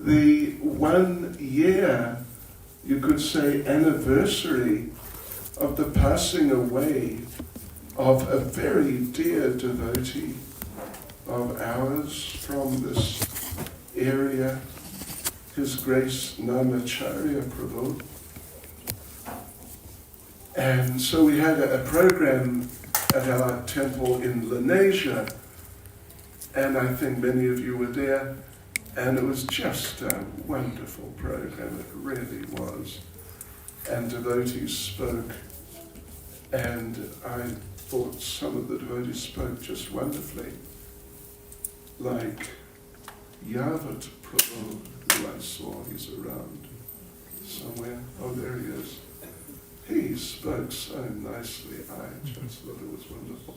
the 1 year, you could say, anniversary of the passing away of a very dear devotee of ours from this area, His Grace Namacharya Prabhu. And so we had a program at our temple in Lenasia, and I think many of you were there, and it was just a wonderful program, it really was. And devotees spoke, and I thought some of the devotees spoke just wonderfully, like Yavat Prabhu, who I saw, he's around somewhere. Oh, there he is. He spoke so nicely. I just thought it was wonderful.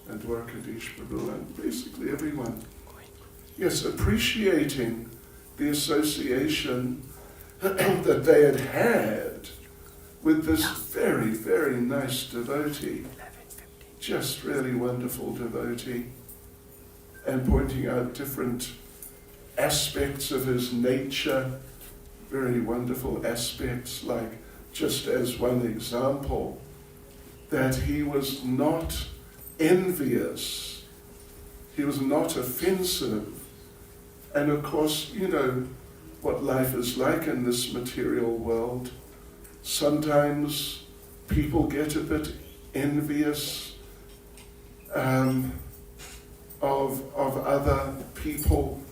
And Dwarkadish Prabhu, and basically everyone. Yes, appreciating the association that they had had with this very, very nice devotee. Just really wonderful devotee. And pointing out different aspects of his nature, very wonderful aspects, like just as one example, that he was not envious, he was not offensive. And of course, you know what life is like in this material world. Sometimes people get a bit envious of other people.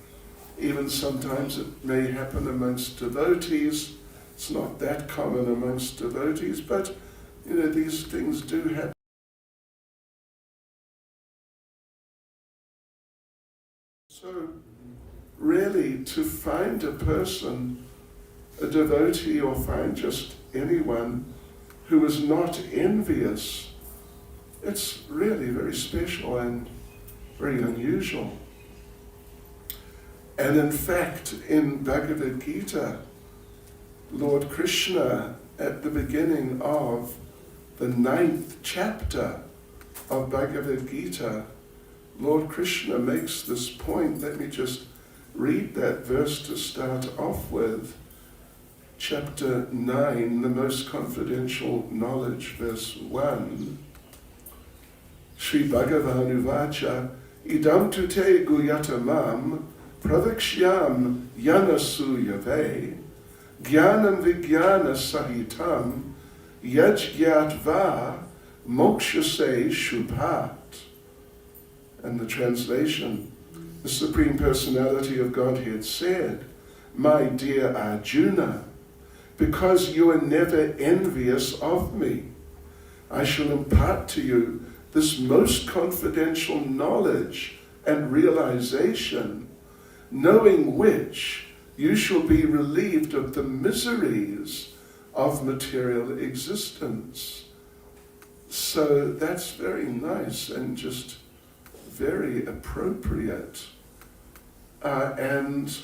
Even sometimes it may happen amongst devotees. It's not that common amongst devotees, but you know, these things do happen. So really, to find a person, a devotee, or find just anyone who is not envious, it's really very special and very unusual. And in fact, in Bhagavad Gita, Lord Krishna, at the beginning of the 9th chapter of Bhagavad Gita, Lord Krishna makes this point. Let me just read that verse to start off with. Chapter 9, the most confidential knowledge, verse 1. Sri Bhagavan Uvacha, idam tu te guyatamam pradakshyam yanasuyave Jnanam vijnana sahitam yajgyatva mokshase shubhat. And the translation, the Supreme Personality of Godhead said, my dear Arjuna, because you are never envious of me, I shall impart to you this most confidential knowledge and realization, knowing which you shall be relieved of the miseries of material existence. So that's very nice and just very appropriate. And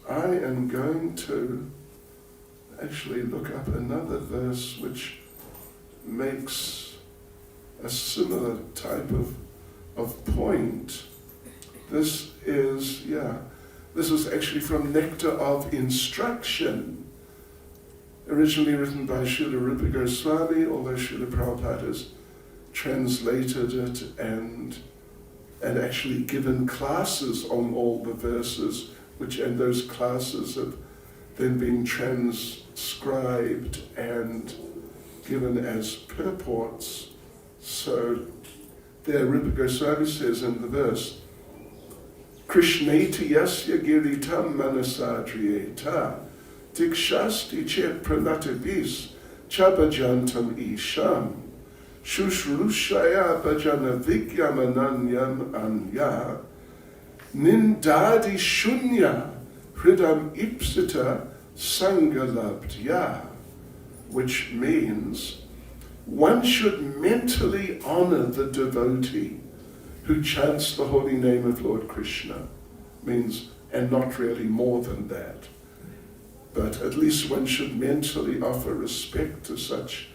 I am going to actually look up another verse which makes a similar type of point. This is actually from Nectar of Instruction, originally written by Srila Rupa Goswami, although Srila Prabhupada has translated it and actually given classes on all the verses, and those classes have then been transcribed and given as purports. So there Rupa Goswami says in the verse, Krishneti yasya giritam manasadriyeta dikshasti chet pranatibis chabajantam isham shushrushaya bhajana vigyamananyam anya nindadi shunya hridam ipsita sangalabdya, which means one should mentally honor the devotee who chants the holy name of Lord Krishna, means, and not really more than that. But at least one should mentally offer respect to such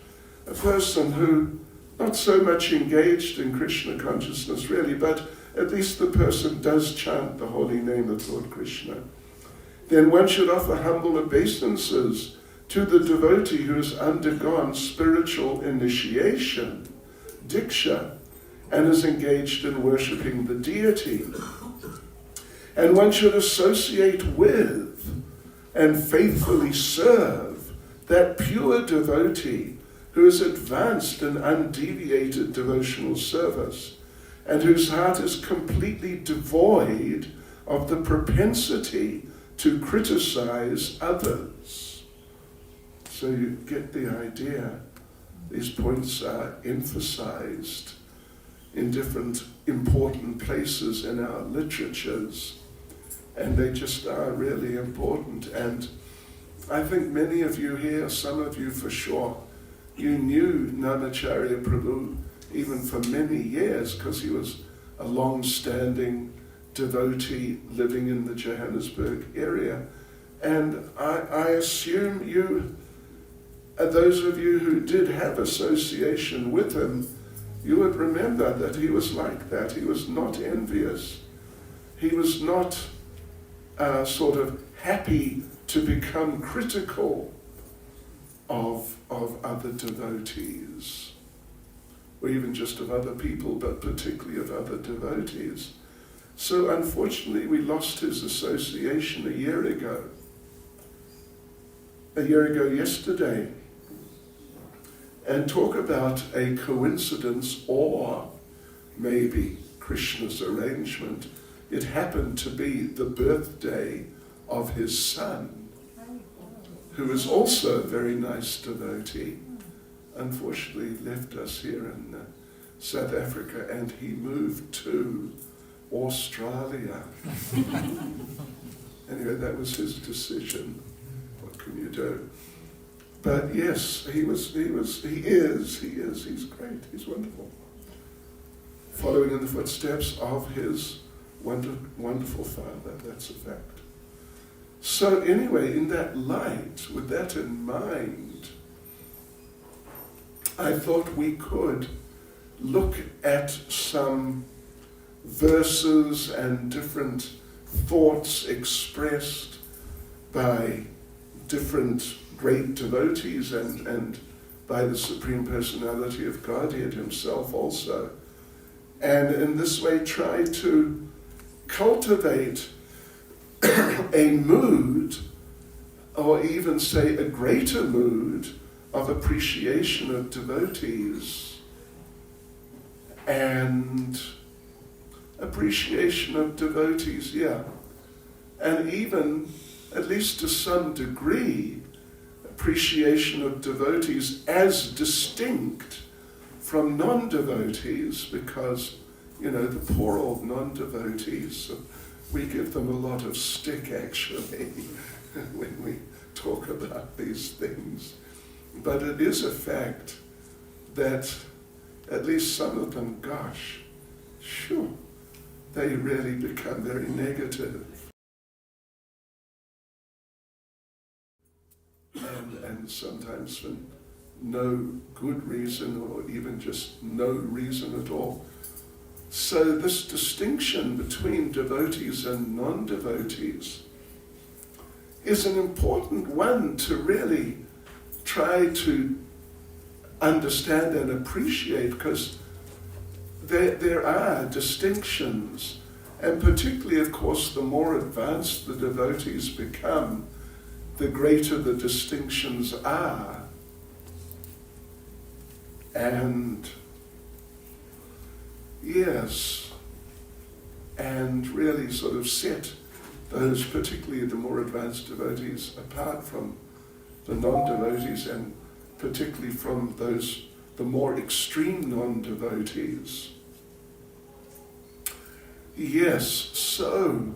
a person who, not so much engaged in Krishna consciousness really, but at least the person does chant the holy name of Lord Krishna. then one should offer humble obeisances to the devotee who has undergone spiritual initiation, diksha, and is engaged in worshipping the deity. And one should associate with and faithfully serve that pure devotee who is advanced in undeviated devotional service and whose heart is completely devoid of the propensity to criticize others. So you get the idea. These points are emphasized in different important places in our literatures, and they just are really important. And I think many of you here, some of you for sure, you knew Namacharya Prabhu even for many years because he was a long-standing devotee living in the Johannesburg area. And I assume you, those of you who did have association with him, you would remember that he was like that. He was not envious. He was not sort of happy to become critical of other devotees, or even just of other people, but particularly of other devotees. So unfortunately we lost his association a year ago yesterday. And talk about a coincidence or maybe Krishna's arrangement. It happened to be the birthday of his son, who is also a very nice devotee. Unfortunately, left us here in South Africa, and he moved to Australia. Anyway, that was his decision. What can you do? But yes, he is, he's great, he's wonderful. Following in the footsteps of his wonderful father, that's a fact. So anyway, in that light, with that in mind, I thought we could look at some verses and different thoughts expressed by different great devotees and by the Supreme Personality of Godhead himself also. And in this way try to cultivate a mood, or even say a greater mood, of appreciation of devotees and appreciation of devotees, and even, at least to some degree, appreciation of devotees as distinct from non-devotees, because, the poor old non-devotees, we give them a lot of stick actually when we talk about these things. But it is a fact that at least some of them, they really become very negative. And sometimes for no good reason, or even just no reason at all. So this distinction between devotees and non-devotees is an important one to really try to understand and appreciate, because there are distinctions, and particularly, of course, the more advanced the devotees become, the greater the distinctions are. And yes, and really sort of set those, particularly the more advanced devotees, apart from the non-devotees, and particularly from those, the more extreme non-devotees. Yes, so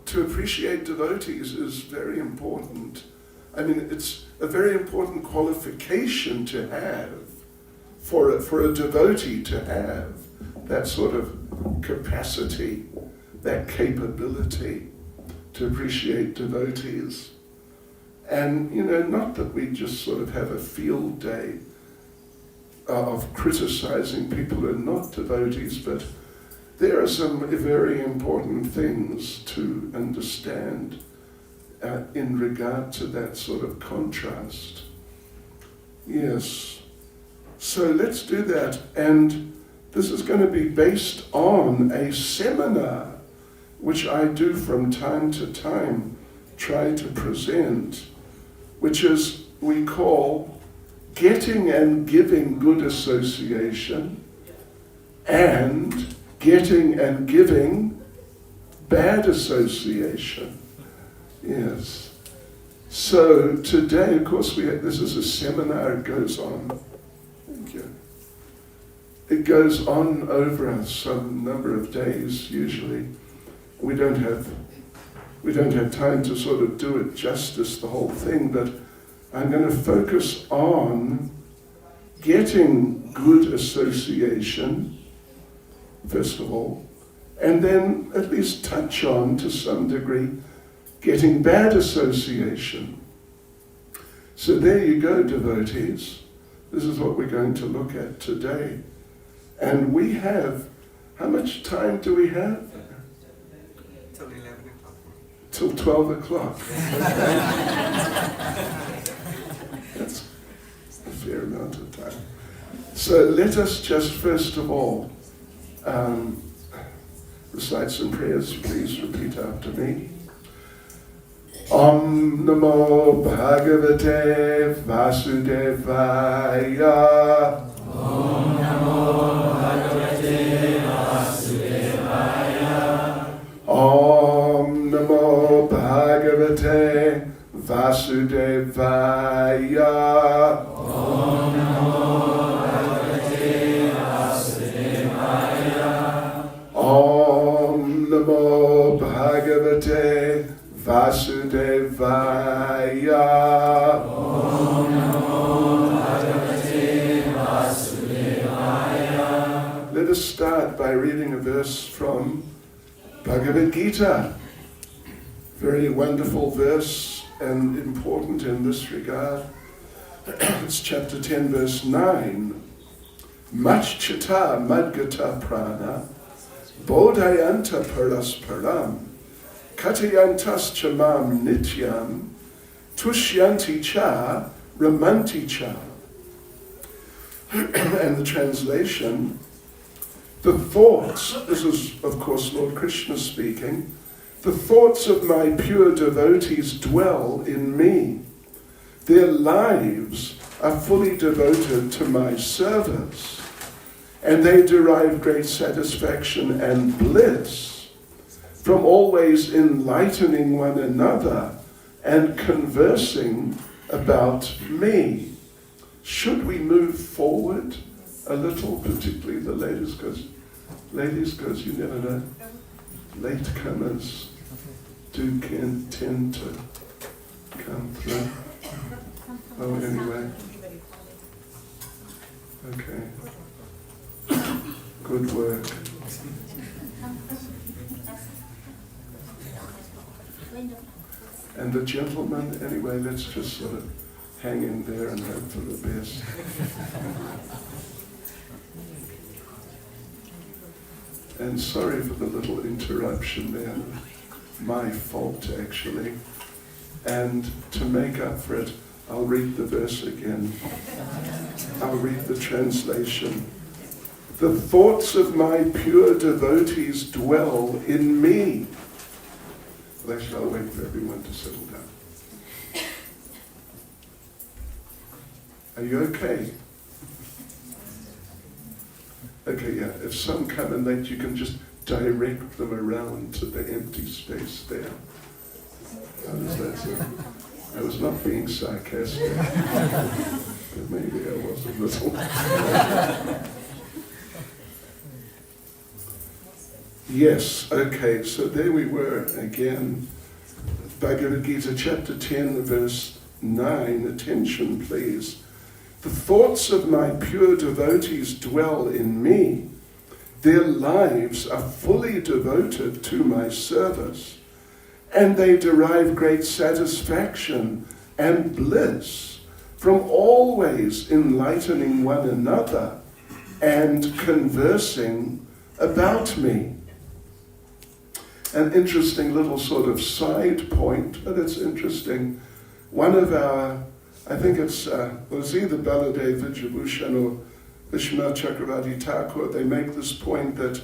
to appreciate devotees is very important. I mean, it's a very important qualification to have, for a devotee to have that sort of capacity, that capability to appreciate devotees. And, not that we just sort of have a field day of criticizing people who are not devotees, but there are some very important things to understand in regard to that sort of contrast. Yes. So let's do that. And this is going to be based on a seminar which I do from time to time, try to present, which is, we call Getting and Giving Good Association and Getting and Giving Bad Association. Yes. So today, of course, this is a seminar. It goes on. Thank you. It goes on over some number of days usually. We don't have time to sort of do it justice, the whole thing, but I'm going to focus on getting good association, first of all, and then at least touch on, to some degree, getting bad association. So there you go, devotees. This is what we're going to look at today. And we have, how much time do we have? Till 11 o'clock. Till 12 o'clock. That's a fair amount of time. So let us just first of all recite some prayers. Please repeat after me. Om Namo Bhagavate Vasudevaya. Om Namo Bhagavate Vasudevaya. Om Namo Bhagavate Vasudevaya. Om Namo Bhagavate Vasudevaya. Om Namo Bhagavate Vasudevaya. Om Namo Bhagavate Vasudevaya. Let us start by reading a verse from Bhagavad Gita. Very wonderful verse and important in this regard. It's chapter 10, verse 9. Machchita madgata prana bodhayanta parasparam katayantas chamam nityam tushyanti cha ramanti cha. And the translation, the thoughts, this is of course Lord Krishna speaking, the thoughts of my pure devotees dwell in me. Their lives are fully devoted to my service, and they derive great satisfaction and bliss from always enlightening one another and conversing about me. Should we move forward a little, particularly the ladies, because you never know, latecomers do tend to come through. Oh, anyway. Okay. Good work. And the gentleman, anyway, let's just sort of hang in there and hope for the best. And sorry for the little interruption there. My fault, actually. And to make up for it, I'll read the verse again. I'll read the translation. The thoughts of my pure devotees dwell in me. Well, actually, I'll wait for everyone to settle down. Are you okay? Okay, yeah. If some come in late, you can just direct them around to the empty space there. How does that sound? I was not being sarcastic, but maybe I was a little. Yes, okay, so there we were again. Bhagavad Gita chapter 10, verse 9. Attention, please. The thoughts of my pure devotees dwell in me. Their lives are fully devoted to my service, and they derive great satisfaction and bliss from always enlightening one another and conversing about me. an interesting little sort of side point, but it's interesting. One of our, I think it's either Baladev Vijayabhushan or Vishwanath Chakravarti Thakur, they make this point that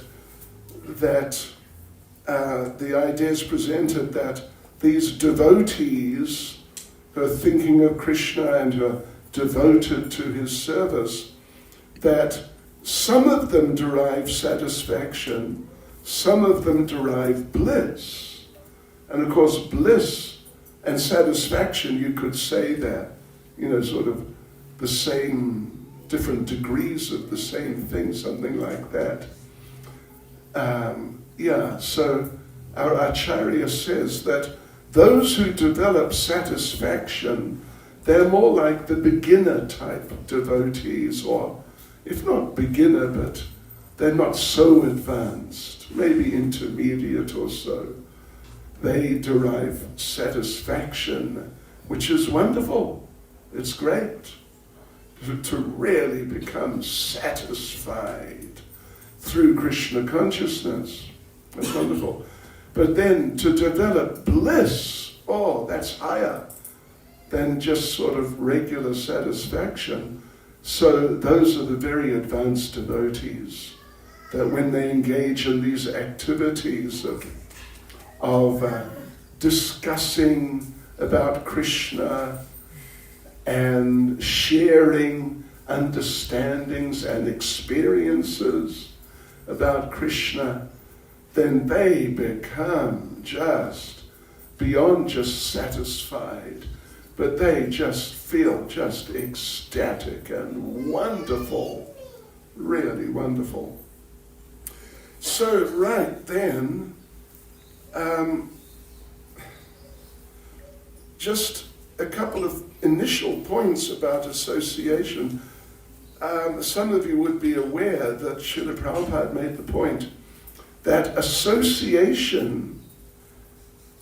the idea is presented that these devotees who are thinking of Krishna and who are devoted to his service, that some of them derive satisfaction, some of them derive bliss. And of course, bliss and satisfaction, you could say that, sort of the same, different degrees of the same thing, something like that. So our Acharya says that those who develop satisfaction, they're more like the beginner type devotees, or if not beginner, but they're not so advanced, maybe intermediate or so. They derive satisfaction, which is wonderful. It's great to really become satisfied through Krishna consciousness. That's wonderful. But then to develop bliss, that's higher than just sort of regular satisfaction. So those are the very advanced devotees, that when they engage in these activities of discussing about Krishna and sharing understandings and experiences about Krishna, then they become just beyond just satisfied, but they just feel just ecstatic and wonderful, really wonderful. So right then, just a couple of initial points about association. Some of you would be aware that Srila Prabhupada made the point that association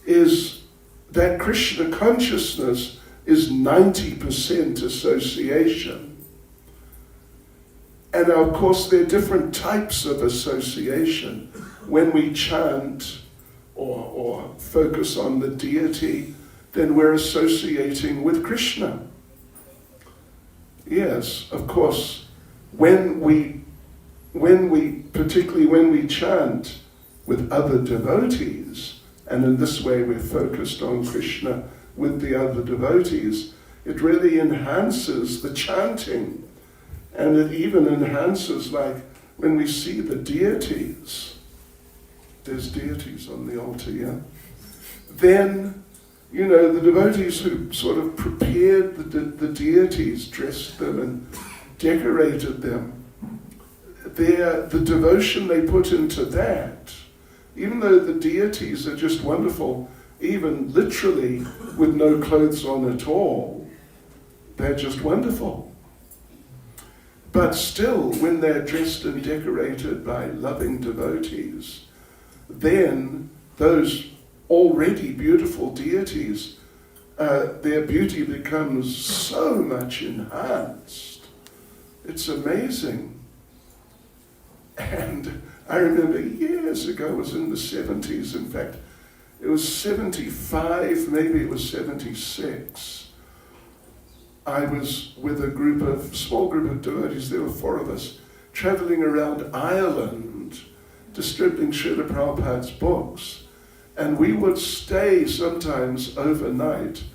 is, that Krishna consciousness is 90% association. And of course there are different types of association. When we chant or focus on the deity, then we're associating with Krishna. Yes, of course, particularly when we chant with other devotees, and in this way we're focused on Krishna with the other devotees, it really enhances the chanting. And it even enhances, like, when we see the deities, there's deities on the altar, yeah? Then, the devotees who sort of prepared the deities, dressed them and decorated them, the devotion they put into that, even though the deities are just wonderful, even literally with no clothes on at all, they're just wonderful. But still, when they're dressed and decorated by loving devotees, then those already beautiful deities, their beauty becomes so much enhanced. It's amazing. And I remember years ago, it was in the 70s, in fact, it was 75, maybe it was 76. I was with a small group of devotees, there were 4 of us, traveling around Ireland, distributing Srila Prabhupada's books. And we would stay sometimes overnight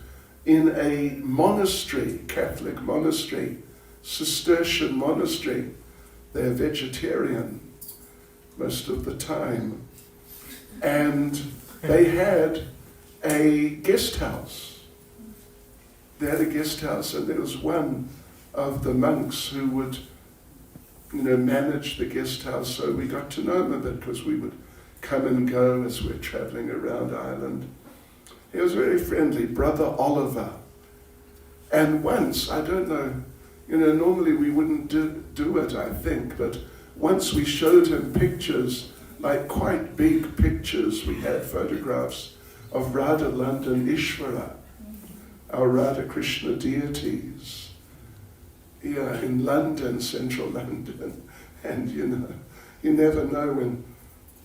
in a monastery, Catholic monastery, Cistercian monastery. They're vegetarian most of the time. And they had a guest house. They had a guest house, and there was one of the monks who would, manage the guest house. So we got to know him a bit because we would come and go as we're traveling around Ireland. He was very friendly, Brother Oliver. And once, I don't know, normally we wouldn't do it, I think, but once we showed him pictures, like quite big pictures. We had photographs of Radha London Ishvara, our Radha Krishna deities, in London, central London. And you never know when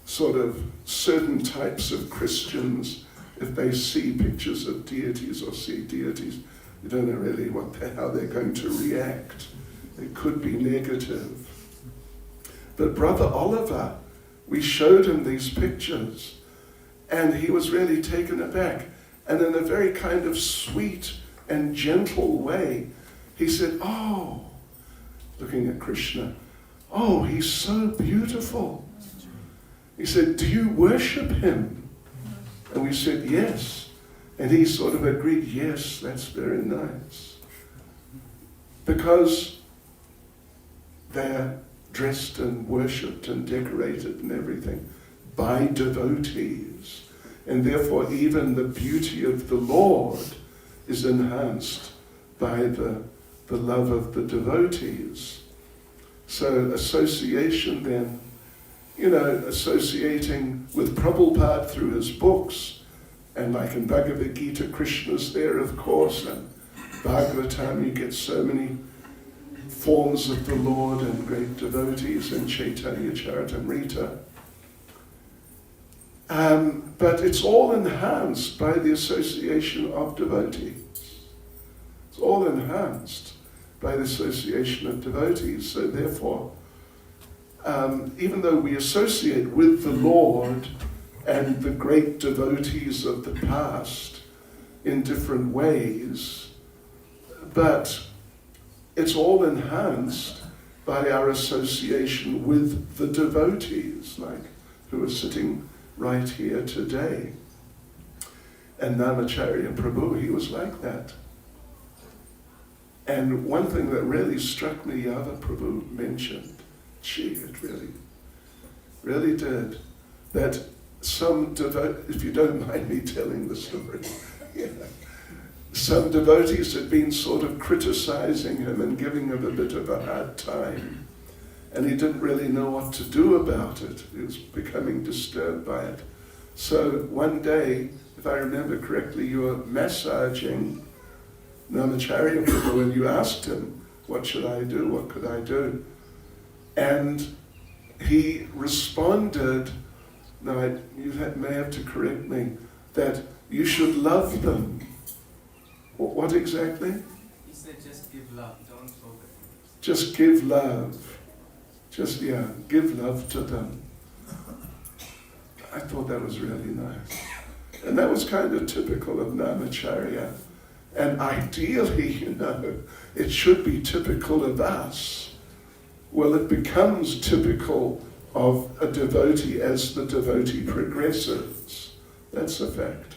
sort of certain types of Christians, if they see pictures of deities or see deities, you don't know really how they're going to react. It could be negative. But Brother Oliver, we showed him these pictures, and he was really taken aback. And in a very kind of sweet and gentle way, he said, "Oh," looking at Krishna, "oh, he's so beautiful." He said, "Do you worship him?" And we said, "Yes." And he sort of agreed, "Yes, that's very nice." Because they're dressed and worshipped and decorated and everything by devotees. And therefore even the beauty of the Lord is enhanced by the love of the devotees. So association then, associating with Prabhupada through his books, and like in Bhagavad Gita, Krishna's there, of course, and Bhagavatam, you get so many forms of the Lord and great devotees in Chaitanya Charitamrita. But it's all enhanced by the association of devotees. It's all enhanced by the association of devotees. So therefore, even though we associate with the Lord and the great devotees of the past in different ways, but it's all enhanced by our association with the devotees, like who are sitting right here today. And Namacharya Prabhu, he was like that. And one thing that really struck me, Yava Prabhu mentioned, it really did, that some if you don't mind me telling the story, some devotees had been sort of criticizing him and giving him a bit of a hard time. And he didn't really know what to do about it. He was becoming disturbed by it. So one day, if I remember correctly, you were massaging Namacharya Prabhu and you asked him, "What should I do? What could I do?" And he responded, now you may have to correct me, that you should love them. What exactly? He said just give love, don't forget. Just give love. Give love to them. I thought that was really nice. And that was kind of typical of Namacharya. And ideally, it should be typical of us. Well, it becomes typical of a devotee as the devotee progresses. That's a fact.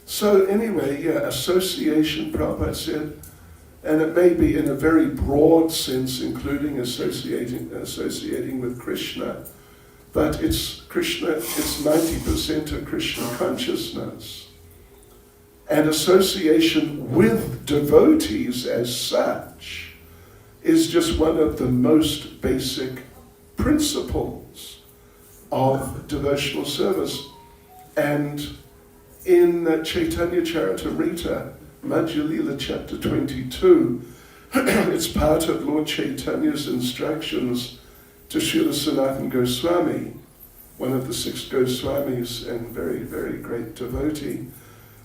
So anyway, association, Prabhupada said, and it may be in a very broad sense, including associating with Krishna, but it's 90% of Krishna consciousness. And association with devotees as such is just one of the most basic principles of devotional service. And in Chaitanya Charitamrita, Madhya Lila chapter 22, it's part of Lord Chaitanya's instructions to Srila Sanatana Goswami, one of the 6 Goswamis and very, very great devotee.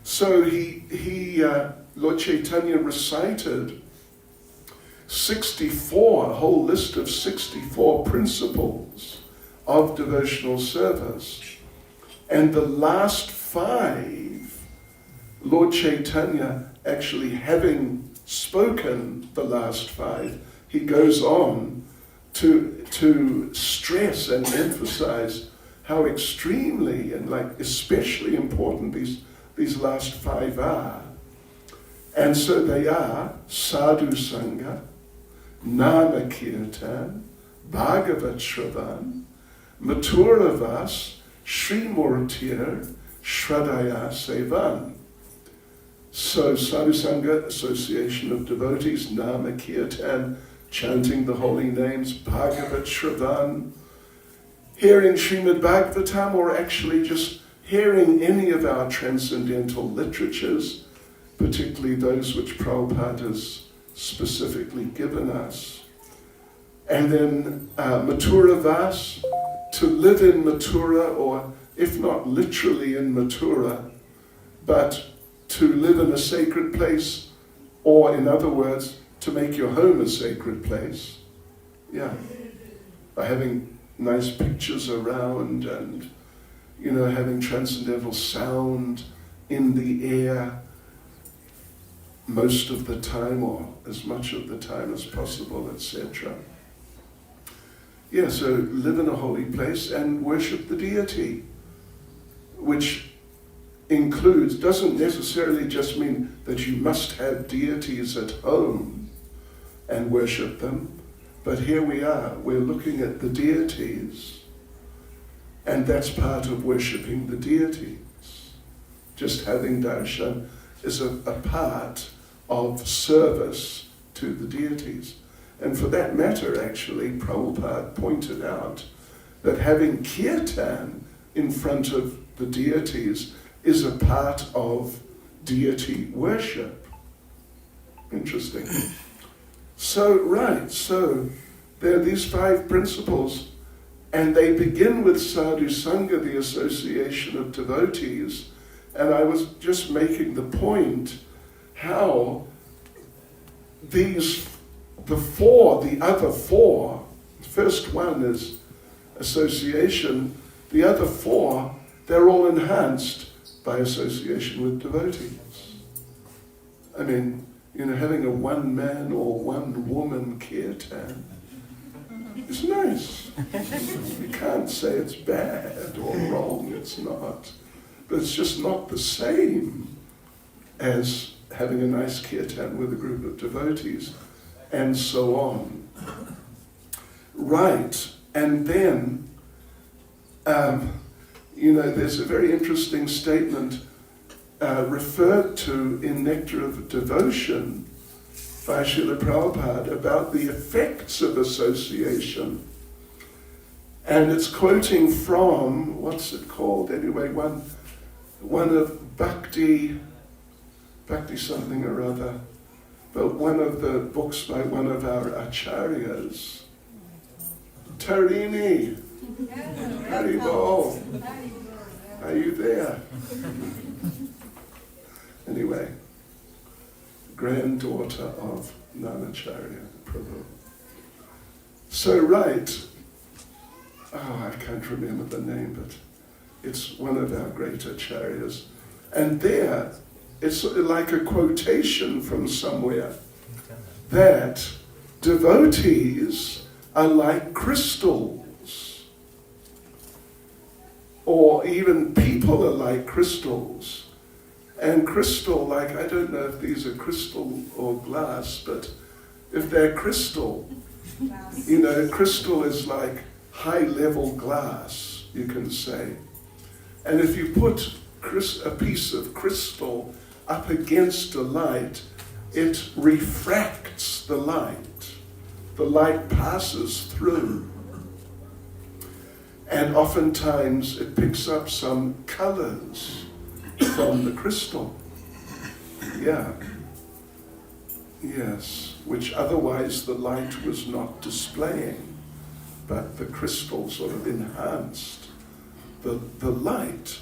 So Lord Chaitanya recited 64, a whole list of 64 principles of devotional service. And the last 5, Lord Chaitanya, actually having spoken the last 5, he goes on to stress and emphasize how extremely and especially important these last 5 are. And so they are Sadhu Sangha, Nama Kirtan, Bhagavat Shravan, Mathura Vas, Sri Murtir, Shradaya Sevan. So Sadhu Sangha, association of devotees, Nama Kirtan, chanting the holy names, Bhagavat Shravan, hearing Srimad Bhagavatam, or actually just hearing any of our transcendental literatures, particularly those which Prabhupada has specifically given us. And then Mathura Vas, to live in Mathura, or if not literally in Mathura, but to live in a sacred place, or in other words, to make your home a sacred place. Yeah. By having nice pictures around and, having transcendental sound in the air most of the time, or as much of the time as possible, etc. Yeah, so live in a holy place and worship the deity, which doesn't necessarily just mean that you must have deities at home and worship them, but here we are, we're looking at the deities, and that's part of worshipping the deities. Just having darshan is a part of service to the deities. And for that matter, actually, Prabhupada pointed out that having kirtan in front of the deities is a part of deity worship. Interesting. So there are these 5 principles, and they begin with sadhu sangha, the association of devotees, and I was just making the point how the other four, the first one is association, the other 4, they're all enhanced by association with devotees. I mean, having a one-man or one-woman kirtan is nice. You can't say it's bad or wrong, it's not. But it's just not the same as having a nice kirtan with a group of devotees, and so on. Right, and then, there's a very interesting statement referred to in Nectar of Devotion by Srila Prabhupada about the effects of association. And it's quoting from, what's it called anyway, one of Bhakti something or other, but one of the books by one of our acharyas. Tarini, Haribol, are you there? Anyway, granddaughter of Nanacharya Prabhu. So I can't remember the name, but it's one of our great acharyas. And there, it's like a quotation from somewhere that devotees are like crystals, or even people are like crystals. And crystal, I don't know if these are crystal or glass, but if they're crystal, crystal is like high-level glass, you can say. And if you put a piece of crystal up against a light, it refracts the light. The light passes through. And oftentimes it picks up some colors from the crystal. Yeah. Yes, which otherwise the light was not displaying, but the crystal sort of enhanced the light.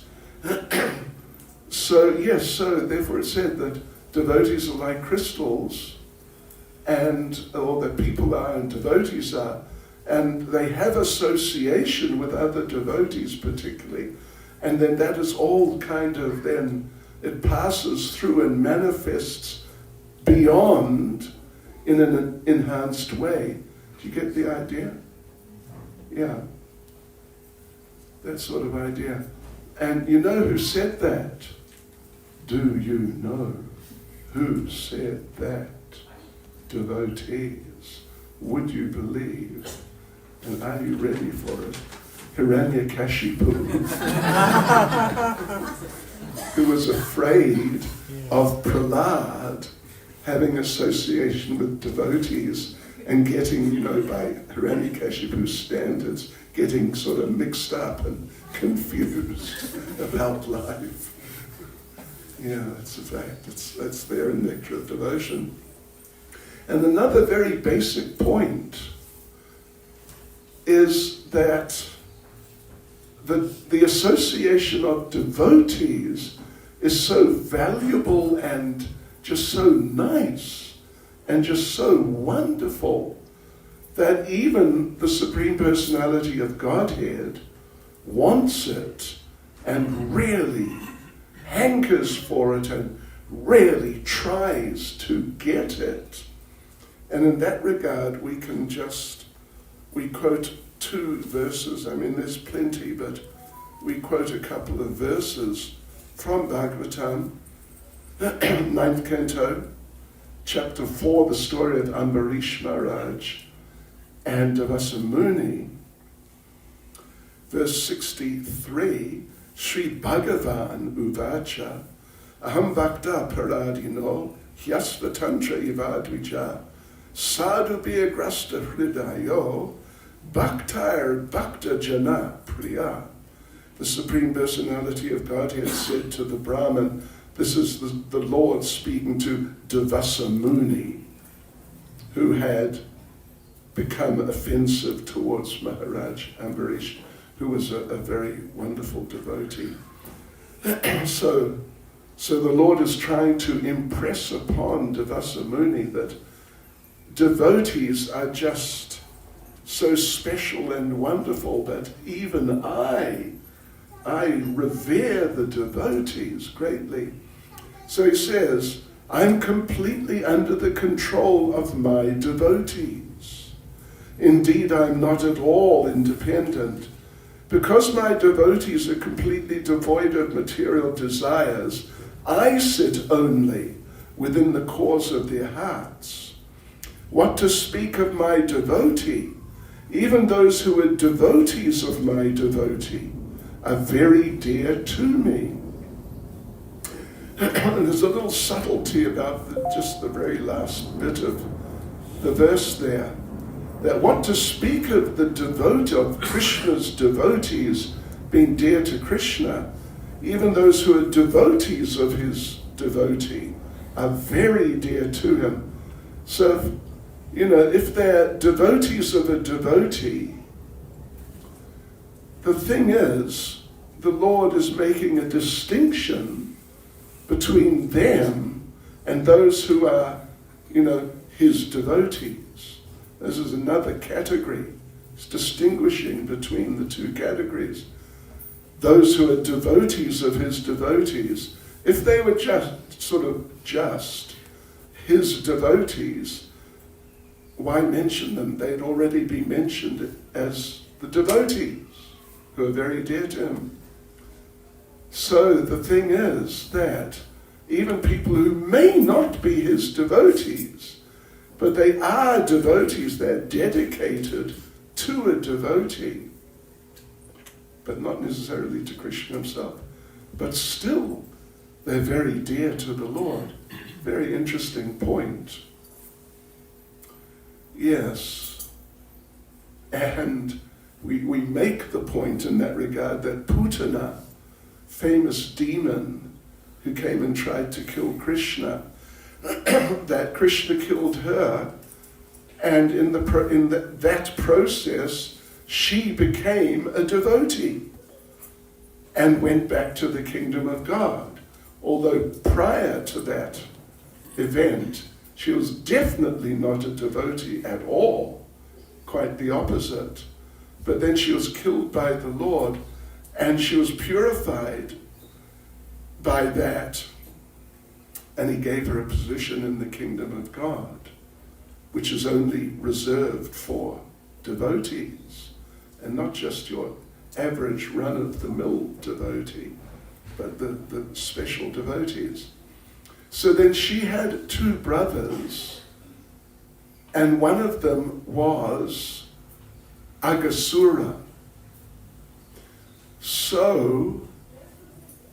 So therefore it said that devotees are like crystals, or that people are and devotees are, and they have association with other devotees particularly, and then that is all then it passes through and manifests beyond in an enhanced way. Do you get the idea? Yeah. That sort of idea. And you know who said that? Do you know who said that? Devotees. Would you believe? And are you ready for it? Hiranyakashipu, who was afraid of Prahlad having association with devotees and getting, by Hiranyakashipu's standards, getting sort of mixed up and confused about life. Yeah, that's a fact. That's there in Nectar of Devotion. And another very basic point is that the association of devotees is so valuable and just so nice and just so wonderful that even the Supreme Personality of Godhead wants it and really hankers for it and really tries to get it. And in that regard, we quote 2 verses. I mean, there's plenty, but we quote a couple of verses from Bhagavatam, 9th canto, chapter 4, the story of Ambarish Maharaj and Devasa Muni. Verse 63, Sri Bhagavan Uvacha, Aham Bhakta Paradino, Hyasvatantra Ivadvija, Sadhu Biagrasta Hridayo, Bhaktair Bhakta Jana Priya. The Supreme Personality of Godhead said to the Brahmin, this is the Lord speaking to Devasa Muni, who had become offensive towards Maharaj Ambarish, who was a very wonderful devotee. So the Lord is trying to impress upon Devasa Muni that devotees are just so special and wonderful that even I revere the devotees greatly. So he says, I'm completely under the control of my devotees. Indeed, I'm not at all independent. Because my devotees are completely devoid of material desires, I sit only within the cause of their hearts. What to speak of my devotee? Even those who are devotees of my devotee are very dear to me. And there's a little subtlety about just the very last bit of the verse there. That what to speak of the devotee, of Krishna's devotees being dear to Krishna, even those who are devotees of his devotee are very dear to him. So, if they're devotees of a devotee, the thing is, the Lord is making a distinction between them and those who are, his devotees. This is another category. It's distinguishing between the two categories. Those who are devotees of his devotees, if they were just his devotees, why mention them? They'd already be mentioned as the devotees who are very dear to him. So the thing is that even people who may not be his devotees, but they are devotees, they're dedicated to a devotee, but not necessarily to Krishna himself, but still they're very dear to the Lord. Very interesting point. Yes, and we make the point in that regard that Putana, famous demon who came and tried to kill Krishna, that Krishna killed her, and in that process she became a devotee and went back to the kingdom of God. Although prior to that event she was definitely not a devotee at all, quite the opposite. But then she was killed by the Lord, and she was purified by that. And he gave her a position in the kingdom of God, which is only reserved for devotees, and not just your average run-of-the-mill devotee, but the special devotees. So then she had 2 brothers, and one of them was Aghasura. So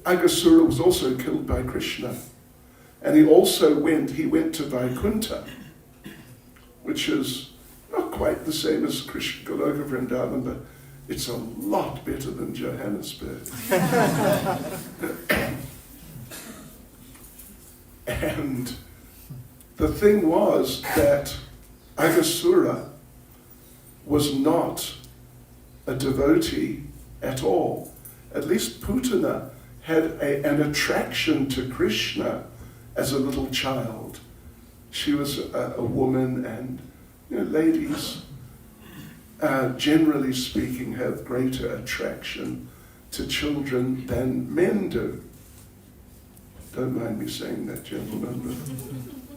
Aghasura was also killed by Krishna. And he went to Vaikuntha, which is not quite the same as Krishna Goloka Vrindavan, but it's a lot better than Johannesburg. And the thing was that Aghasura was not a devotee at all. at least Putana had an attraction to Krishna as a little child. She was a woman, and ladies, generally speaking, have greater attraction to children than men do. Don't mind me saying that, gentlemen, but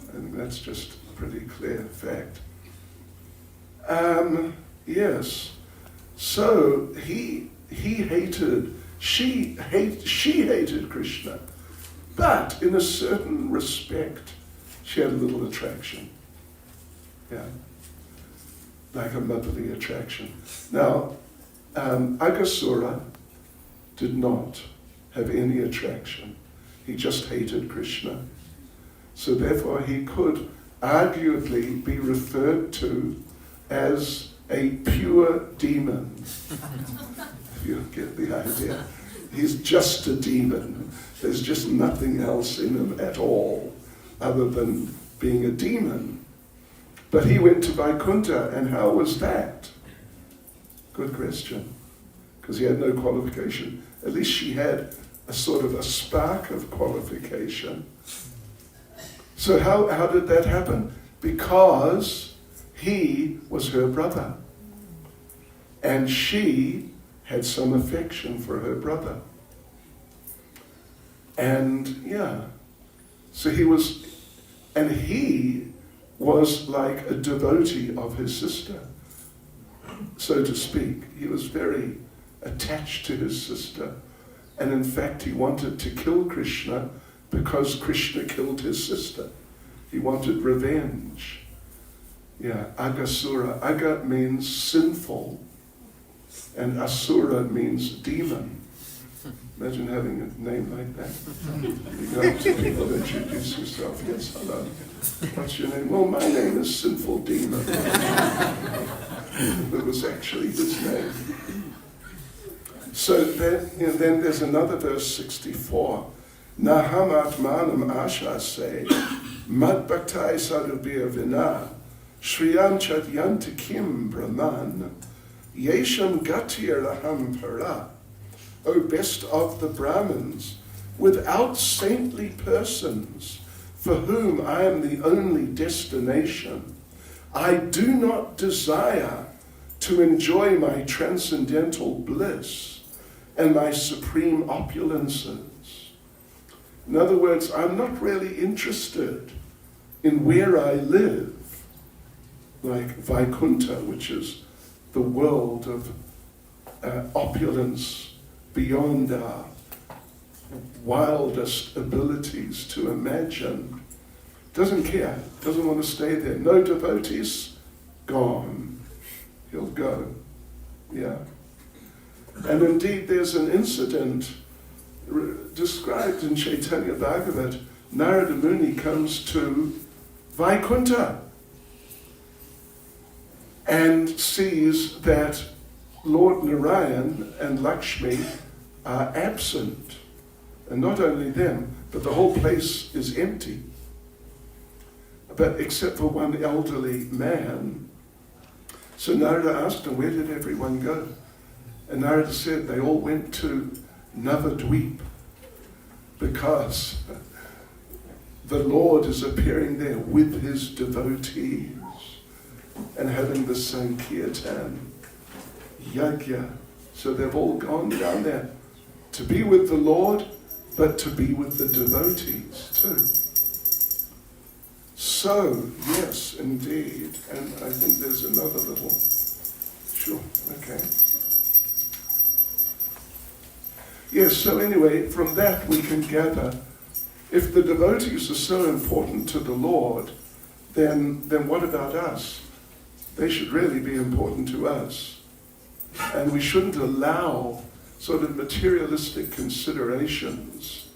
I think that's just a pretty clear fact. Yes. So she hated Krishna, but in a certain respect, she had a little attraction. Yeah. Like a motherly attraction. Now, Aghasura did not have any attraction. He just hated Krishna. So therefore he could arguably be referred to as a pure demon. If you get the idea. He's just a demon. There's just nothing else in him at all other than being a demon. But he went to Vaikuntha, and how was that? Good question. Because he had no qualification. At least she had a sort of a spark of qualification. So how did that happen? Because he was her brother. And she had some affection for her brother. And so he was like a devotee of his sister, so to speak. He was very attached to his sister. And in fact, he wanted to kill Krishna because Krishna killed his sister. He wanted revenge. Yeah, Aghasura. Agha means sinful, and Asura means demon. Imagine having a name like that. You go up to people and introduce yourself. Yes, hello. What's your name? Well, my name is Sinful Demon. That was actually his name. So then there's another verse 64. Naham atmanam ashase mad bhaktai sadubir vina shriyam chat yantikim brahman yesham gatir laham para. O best of the Brahmins, without saintly persons, for whom I am the only destination, I do not desire to enjoy my transcendental bliss and my supreme opulences. In other words, I'm not really interested in where I live, like Vaikuntha, which is the world of opulence beyond our wildest abilities to imagine. Doesn't care, doesn't want to stay there. No devotees, gone. He'll go. Yeah. And indeed there's an incident described in Chaitanya Bhagavat. Narada Muni comes to Vaikuntha and sees that Lord Narayan and Lakshmi are absent. And not only them, but the whole place is empty. But except for one elderly man. So Narada asked him, where did everyone go? And Narada said they all went to Navadweep because the Lord is appearing there with his devotees and having the Sankirtan. Yajna. So they've all gone down there to be with the Lord, but to be with the devotees too. So, yes, indeed. And I think there's another little... Sure, okay. Yes, so anyway, from that we can gather, if the devotees are so important to the Lord, then what about us? They should really be important to us. And we shouldn't allow sort of materialistic considerations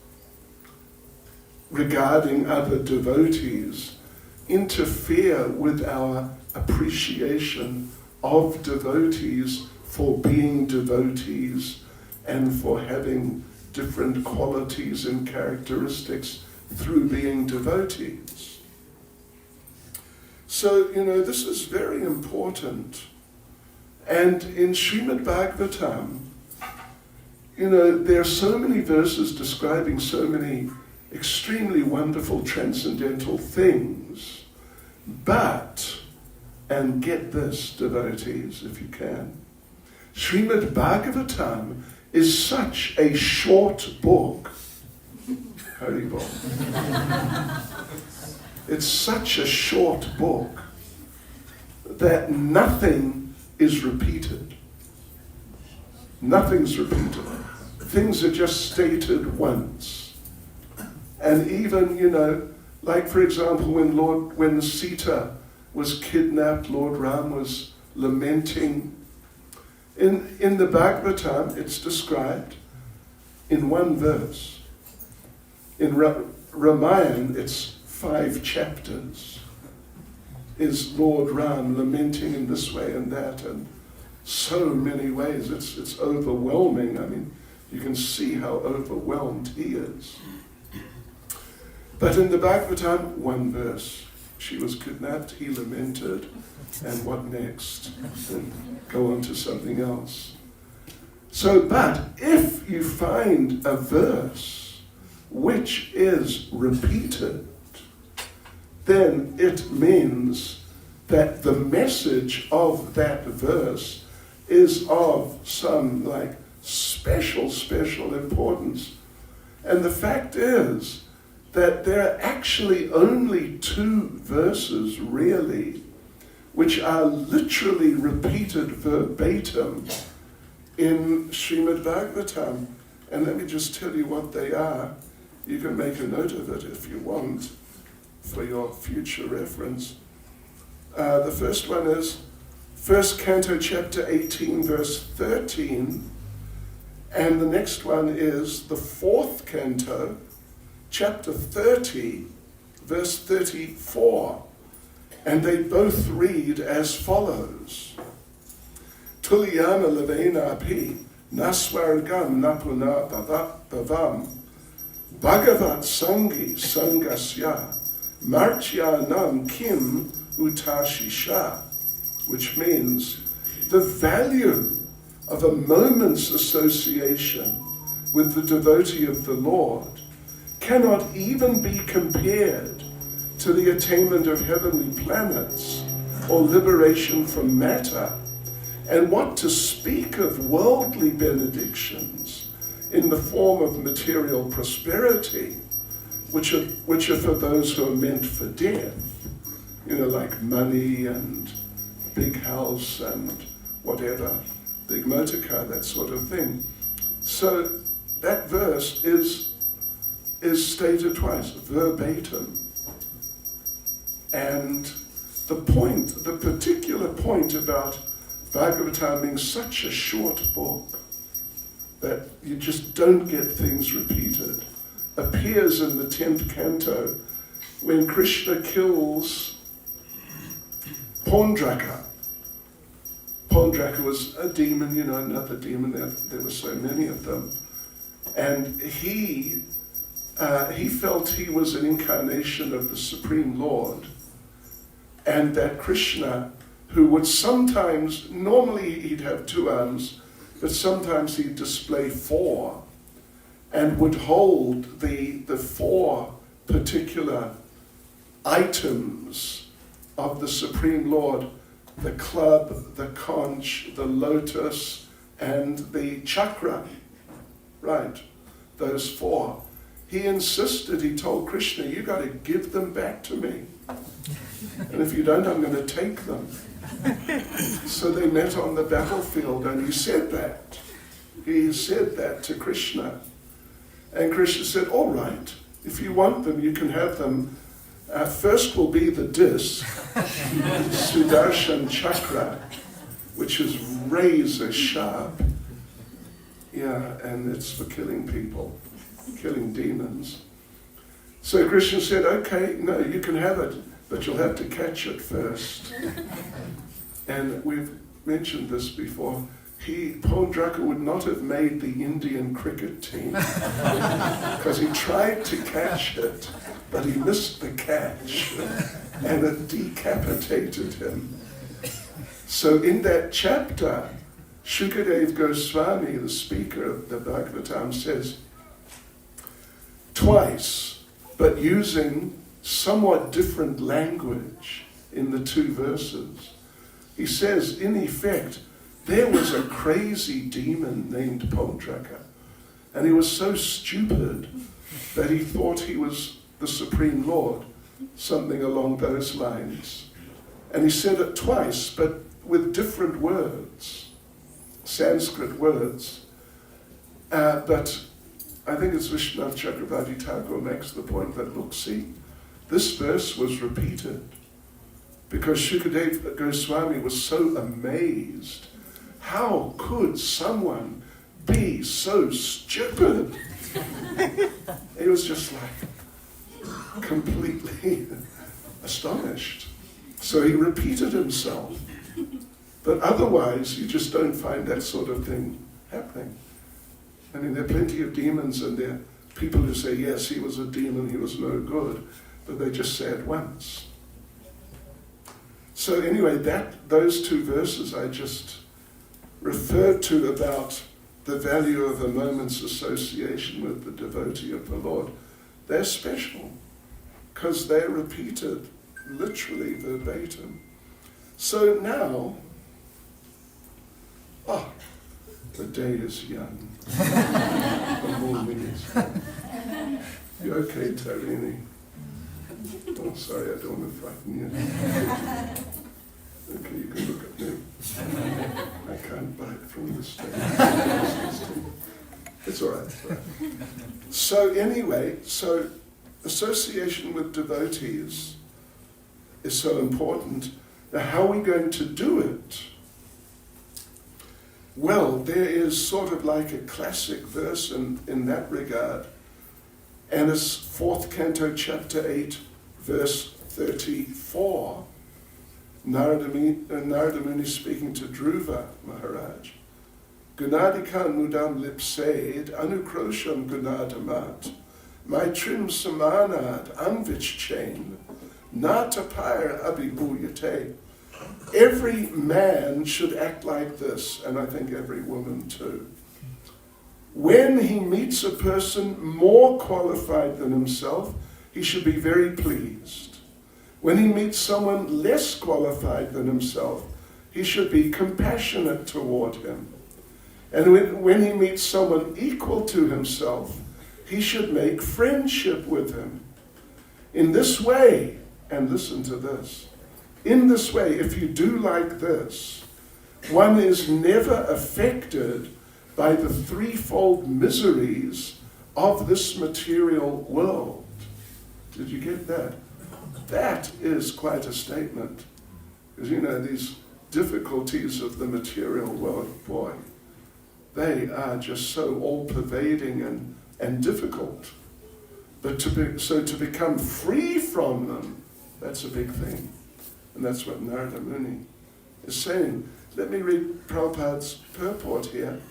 regarding other devotees interfere with our appreciation of devotees for being devotees and for having different qualities and characteristics through being devotees. So, this is very important. And in Srimad Bhagavatam, you know, there are so many verses describing so many extremely wonderful transcendental things, but, and get this, devotees, if you can, Srimad Bhagavatam is such a short book. Haribol. It's such a short book that nothing is repeated. Nothing's repeated. Things are just stated once. And even, you know, like for example, when Sita was kidnapped, Lord Ram was lamenting. In the Bhagavatam, it's described in one verse. In Ramayana, it's 5 chapters. Is Lord Ram lamenting in this way and that, and so many ways. It's overwhelming. I mean, you can see how overwhelmed he is. But in the Bhagavatam, one verse. She was kidnapped, he lamented, and what next? And go on to something else. So, but if you find a verse which is repeated, then it means that the message of that verse is of some like special importance. And the fact is that there are actually only 2 verses really which are literally repeated verbatim in Srimad Bhagavatam. And let me just tell you what they are. You can make a note of it if you want for your future reference. The first one is 1st Canto, chapter 18, verse 13. And the next one is the 4th Canto, chapter 30, verse 34. And they both read as follows. Tulyana levena api naswargam napuna bhavam bhagavat sangi sangasya marchya nam kim utashisha, which means the value of a moment's association with the devotee of the Lord cannot even be compared to the attainment of heavenly planets or liberation from matter, and what to speak of worldly benedictions in the form of material prosperity, which are for those who are meant for death, you know, like money and big house and whatever, big motor car, that sort of thing. So that verse is stated twice, verbatim. And the particular point about Bhagavatam being such a short book that you just don't get things repeated, appears in the 10th canto when Krishna kills Pondraka. Pondraka was a demon, you know, another demon. There were so many of them. And he felt he was an incarnation of the Supreme Lord, and that Krishna, who would sometimes, normally he'd have 2 arms, but sometimes he'd display 4, and would hold the 4 particular items of the Supreme Lord, the club, the conch, the lotus, and the chakra. Right, those 4. He insisted, he told Krishna, you got to give them back to me. And if you don't, I'm going to take them. So they met on the battlefield, and he said that. He said that to Krishna. And Krishna said, all right, if you want them, you can have them. First will be the disc, Sudarshan Chakra, which is razor sharp. Yeah, and it's for killing people, killing demons. So Krishna said, okay, no, you can have it, but you'll have to catch it first. And we've mentioned this before. Pondraka would not have made the Indian cricket team because he tried to catch it, but he missed the catch and it decapitated him. So in that chapter, Shukadeva Goswami, the speaker of the Bhagavatam, says twice, but using somewhat different language in the two verses. He says, in effect, there was a crazy demon named Pondraka, and he was so stupid that he thought he was the Supreme Lord, something along those lines. And he said it twice, but with different words, Sanskrit words. But I think it's Vishwanath Chakravarti Thakur makes the point that, look, see, this verse was repeated because Shukadeva Goswami was so amazed. How could someone be so stupid? He was just like completely astonished. So he repeated himself. But otherwise, you just don't find that sort of thing happening. I mean, there are plenty of demons, and there are people who say, yes, he was a demon, he was no good, but they just say it once. So anyway, those two verses I just referred to about the value of a moment's association with the devotee of the Lord. They're special because they're repeated literally verbatim. So now, the day is young. The morning is young. You okay, Tarini? Oh, sorry, I don't want to frighten you. Okay, you can look at me. I can't bite from the stage. It's all right. It's all right. So anyway, association with devotees is so important. Now, how are we going to do it? Well, there is sort of like a classic verse in that regard, and it's 4th Canto, Chapter 8, verse 34. Narada Muni speaking to Dhruva Maharaj. Gunadikan mudam lipsed anukrosham gunadamat maitrim samanad anvich chain natapayar abhibhuyate. Every man should act like this, and I think every woman too. When he meets a person more qualified than himself, he should be very pleased. When he meets someone less qualified than himself, he should be compassionate toward him. And when he meets someone equal to himself, he should make friendship with him. In this way, and listen to this, in this way, if you do like this, one is never affected by the threefold miseries of this material world. Did you get that? That is quite a statement. Because, these difficulties of the material world, boy, they are just so all-pervading and difficult. But to become free from them, that's a big thing. And that's what Narada Muni is saying. Let me read Prabhupada's purport here.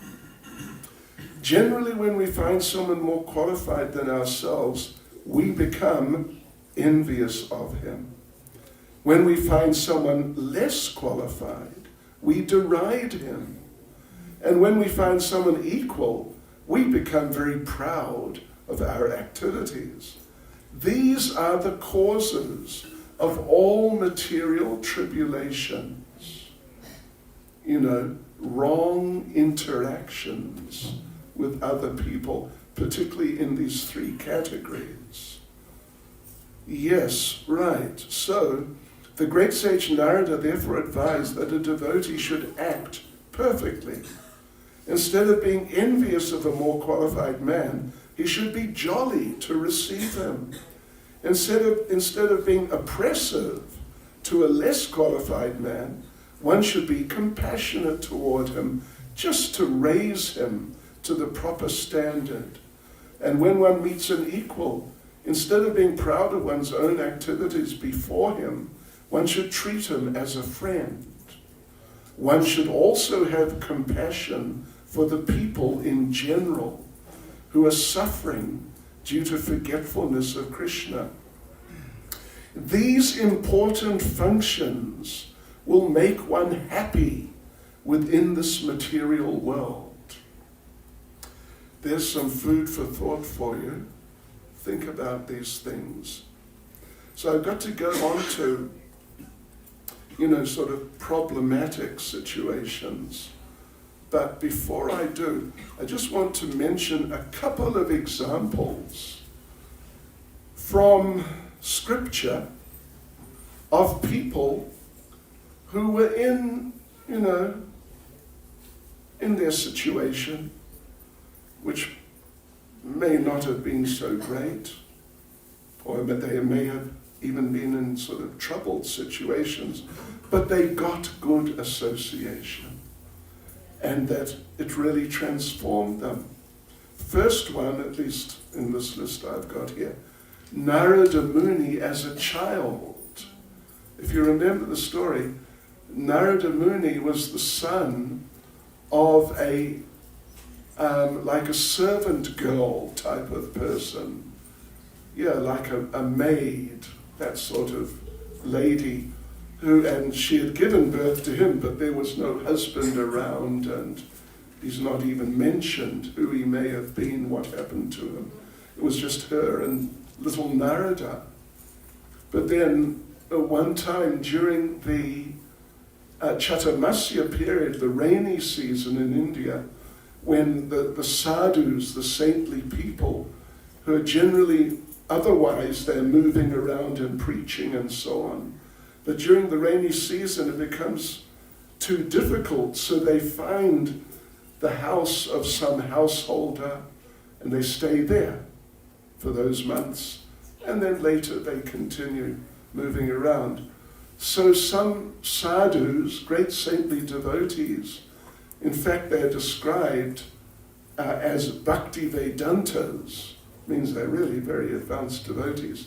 Generally, when we find someone more qualified than ourselves, we become envious of him. When we find someone less qualified, we deride him. And when we find someone equal, we become very proud of our activities. These are the causes of all material tribulations. Wrong interactions with other people, particularly in these three categories. Yes, right. So, the great sage Narada therefore advised that a devotee should act perfectly. Instead of being envious of a more qualified man, he should be jolly to receive him. Instead of being oppressive to a less qualified man, one should be compassionate toward him, just to raise him to the proper standard. And when one meets an equal, instead of being proud of one's own activities before him, one should treat him as a friend. One should also have compassion for the people in general who are suffering due to forgetfulness of Krishna. These important functions will make one happy within this material world. There's some food for thought for you. Think about these things. So I've got to go on to, sort of problematic situations. But before I do, I just want to mention a couple of examples from Scripture of people who were in their situation, which may not have been so great, or they may have even been in sort of troubled situations, but they got good association, and that it really transformed them. First one, at least in this list I've got here, Narada Muni as a child. If you remember the story, Narada Muni was the son of like a servant girl type of person. Yeah, like a maid, that sort of lady, and she had given birth to him, but there was no husband around, and he's not even mentioned who he may have been, what happened to him. It was just her and little Narada. But then one time during the Chaturmasya period, the rainy season in India, when the sadhus, the saintly people, who are generally otherwise they're moving around and preaching and so on, but during the rainy season it becomes too difficult, so they find the house of some householder and they stay there for those months, and then later they continue moving around. So some sadhus, great saintly devotees, in fact they're described as Bhakti Vedantas, means they're really very advanced devotees.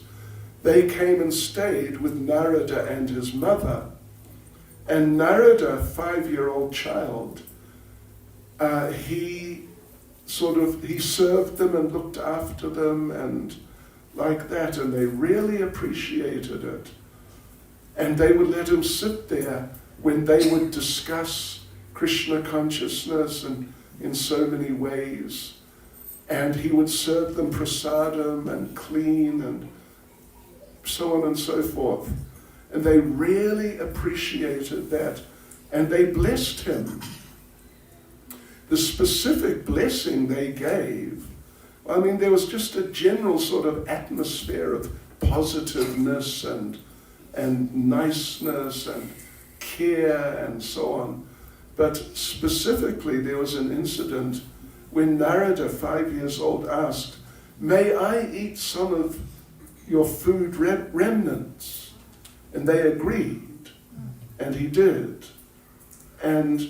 They came and stayed with Narada and his mother, and Narada, 5-year-old child, he served them and looked after them and like that, and they really appreciated it. And they would let him sit there when they would discuss Krishna consciousness and in so many ways. And he would serve them prasadam and clean and so on and so forth. And they really appreciated that, and they blessed him. The specific blessing they gave, there was just a general sort of atmosphere of positiveness and niceness and care and so on. But specifically, there was an incident when Narada, 5 years old, asked, "May I eat some of your food remnants?" And they agreed, and he did. And,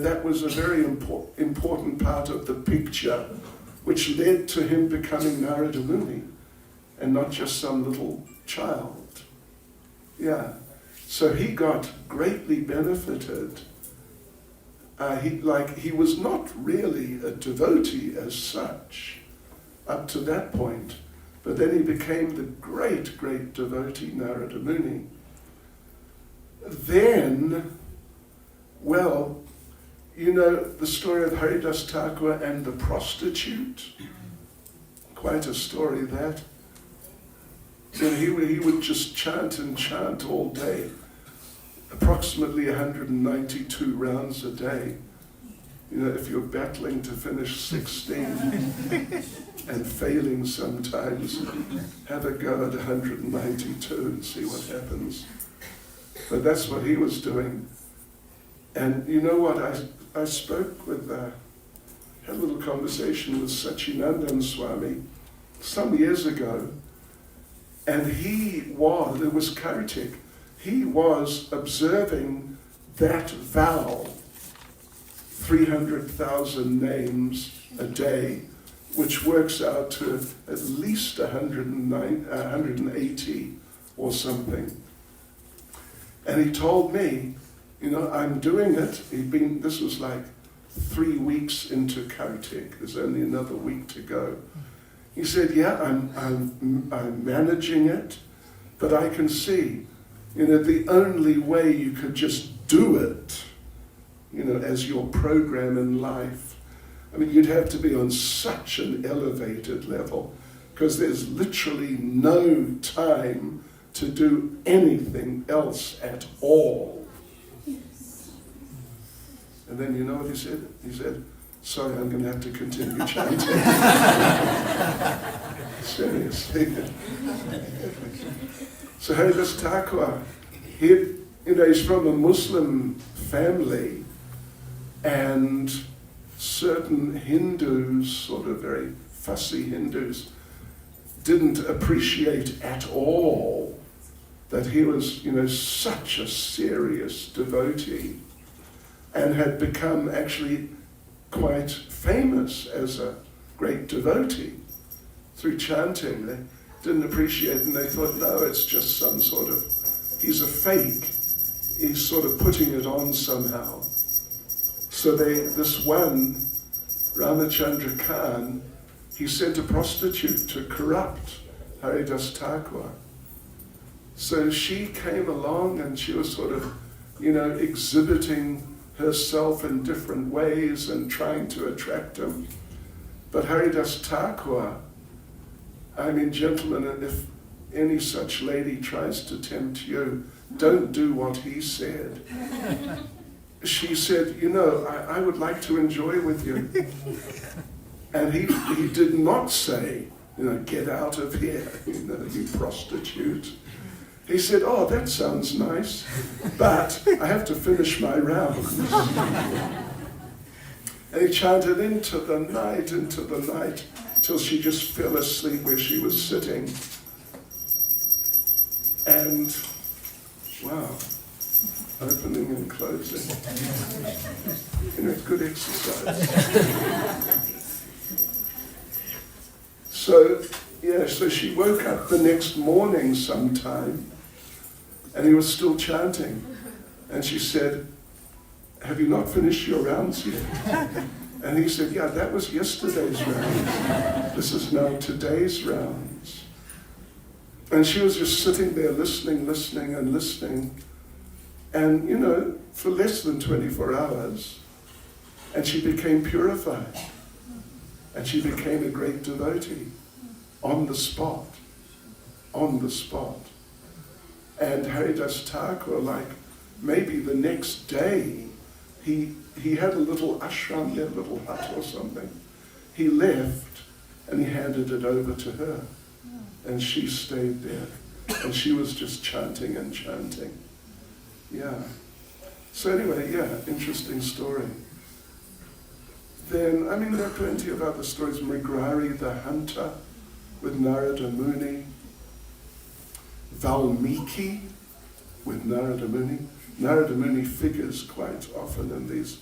that was a very important part of the picture, which led to him becoming Narada Muni, and not just some little child. Yeah. So he got greatly benefited. He was not really a devotee as such up to that point, but then he became the great, great devotee Narada Muni. Then, the story of Haridas Thakur and the prostitute, quite a story that. He would just chant and chant all day, approximately 192 rounds a day. If you're battling to finish 16 and failing sometimes, have a go at 192 and see what happens. But that's what he was doing. And you know what, I spoke with, had a little conversation with Satchinandan Swami some years ago, and it was Kartik, he was observing that vow, 300,000 names a day, which works out to at least 180 or something. And he told me, I'm doing it. This was like 3 weeks into Kartik. There's only another week to go. He said, yeah, I'm managing it, but I can see, the only way you could just do it as your program in life. I mean, you'd have to be on such an elevated level because there's literally no time to do anything else at all. And then you know what he said? He said, sorry, I'm going to have to continue chanting. Seriously. So Haridas Thakur, he's from a Muslim family, and certain Hindus, sort of very fussy Hindus, didn't appreciate at all that he was, such a serious devotee and had become actually quite famous as a great devotee through chanting. They didn't appreciate it, and they thought, no, it's just some sort of, he's a fake. He's sort of putting it on somehow. So this one, Ramachandra Khan, he sent a prostitute to corrupt Haridas Thakur. So she came along and she was sort of, exhibiting herself in different ways and trying to attract him. But Haridas Thakur, I mean, gentlemen, if any such lady tries to tempt you, don't do what he said. She said, I would like to enjoy with you. And he did not say, get out of here, you prostitute. He said, oh, that sounds nice, but I have to finish my rounds. And he chanted into the night, till she just fell asleep where she was sitting. And, wow, opening and closing. Good exercise. So she woke up the next morning sometime, and he was still chanting. And she said, have you not finished your rounds yet? And he said, yeah, that was yesterday's rounds. This is now today's rounds. And she was just sitting there listening. And, for less than 24 hours, and she became purified. And she became a great devotee on the spot. And Haridas Thakur, maybe the next day, he had a little ashram there, a little hut or something. He left and he handed it over to her. And she stayed there. And she was just chanting. Yeah. So anyway, interesting story. Then, there are plenty of other stories. Mrigarhi the hunter with Narada Muni. Valmiki with Narada Muni. Narada Muni figures quite often in these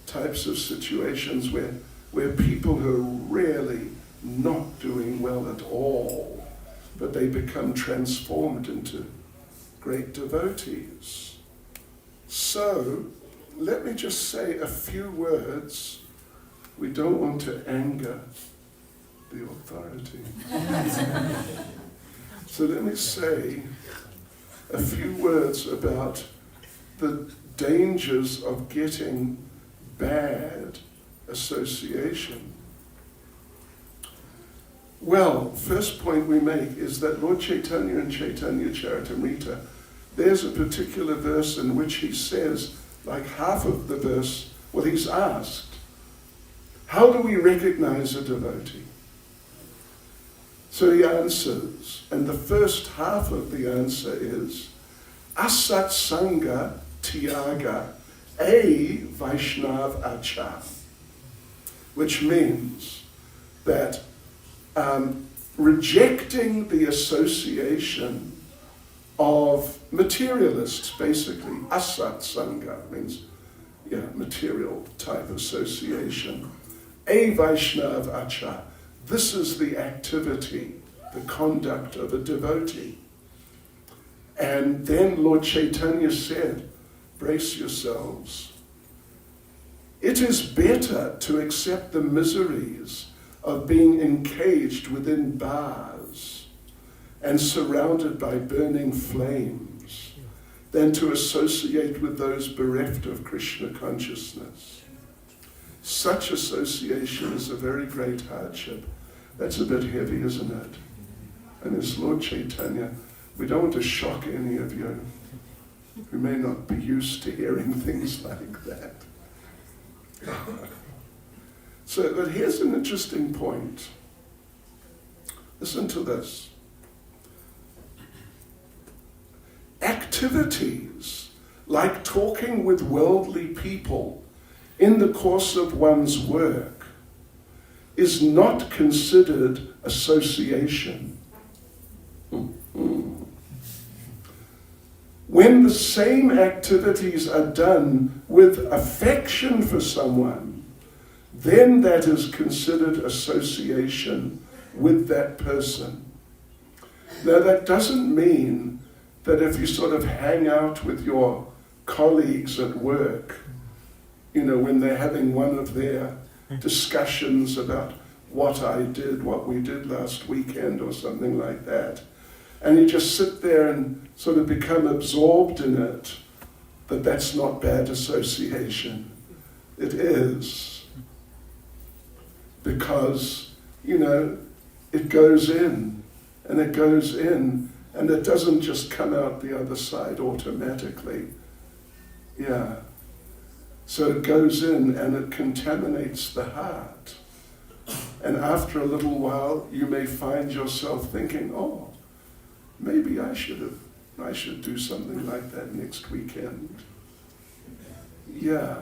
types of situations where people who are really not doing well at all, but they become transformed into great devotees. So, let me just say a few words. We don't want to anger the authority. So let me say a few words about the dangers of getting bad association. Well, first point we make is that Lord Chaitanya in Chaitanya Charitamrita, there's a particular verse in which he says, half of the verse, he's asked, how do we recognize a devotee? So he answers, and the first half of the answer is, Asat Sangha Tyaga A Vaishnav Acha, which means that rejecting the association of materialists, basically. Asat Sangha means, material type association. A Vaishnav Acha. This is the activity, the conduct of a devotee. And then Lord Chaitanya said, brace yourselves. It is better to accept the miseries of being encaged within bars and surrounded by burning flames than to associate with those bereft of Krishna consciousness. Such association is a very great hardship. That's a bit heavy, isn't it? And as Lord Chaitanya, we don't want to shock any of you who may not be used to hearing things like that. So, but here's an interesting point. Listen to this. Activities like talking with worldly people in the course of one's work is not considered association. When the same activities are done with affection for someone, then that is considered association with that person. Now that doesn't mean that if you sort of hang out with your colleagues at work, when they're having one of their discussions about what we did last weekend or something like that, and you just sit there and sort of become absorbed in it, that's not bad association. It is. Because, it goes in, and it goes in, and it doesn't just come out the other side automatically. Yeah. So it goes in and it contaminates the heart. And after a little while, you may find yourself thinking, oh, maybe I should do something like that next weekend. Yeah.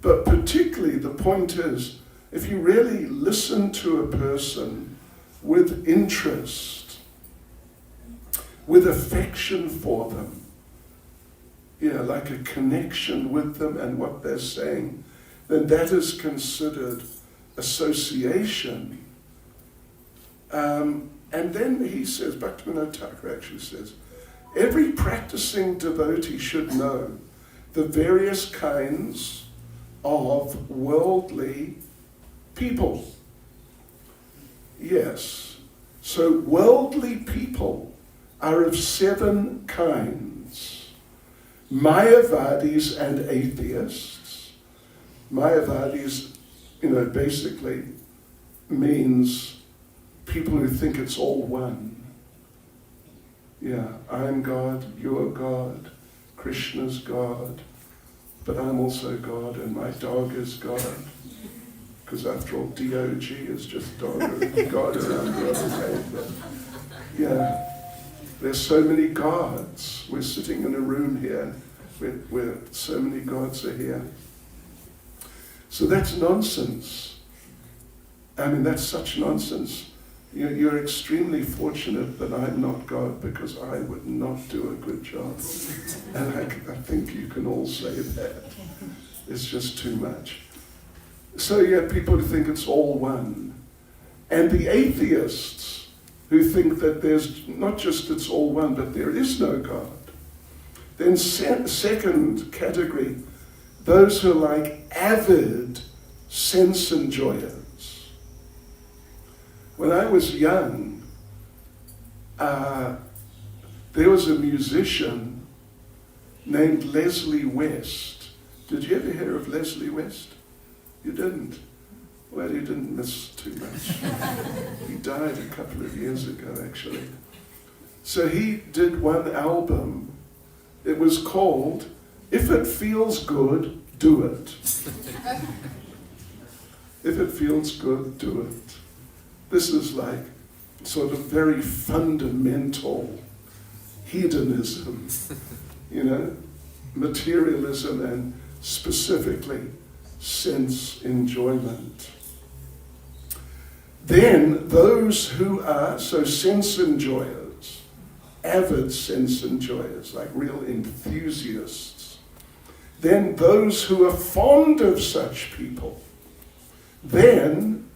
But particularly the point is, if you really listen to a person with interest, with affection for them, like a connection with them and what they're saying, then that is considered association. And then he says, Bhaktivinoda Thakur actually says, every practicing devotee should know the various kinds of worldly people. Yes. So worldly people are of 7 kinds. Mayavadis and atheists. Mayavadis, basically means people who think it's all one. Yeah, I'm God, you're God, Krishna's God, but I'm also God and my dog is God. Because after all, DOG is just dog God around the other table. Yeah. There's so many gods. We're sitting in a room here where so many gods are here. So that's nonsense. That's such nonsense. You're extremely fortunate that I'm not God, because I would not do a good job. And I think you can all say that. It's just too much. So you have people who think it's all one. And the atheists, who think that there's not just it's all one, but there is no God. Then second category, those who are like avid sense enjoyers. When I was young, there was a musician named Leslie West. Did you ever hear of Leslie West? You didn't? Well, you didn't miss too much. He died a couple of years ago, actually. So he did one album. It was called, If It Feels Good, Do It. If it feels good, do it. This is like sort of very fundamental hedonism, materialism and specifically sense enjoyment. Then those who are, sense enjoyers, avid sense enjoyers, like real enthusiasts, then those who are fond of such people, then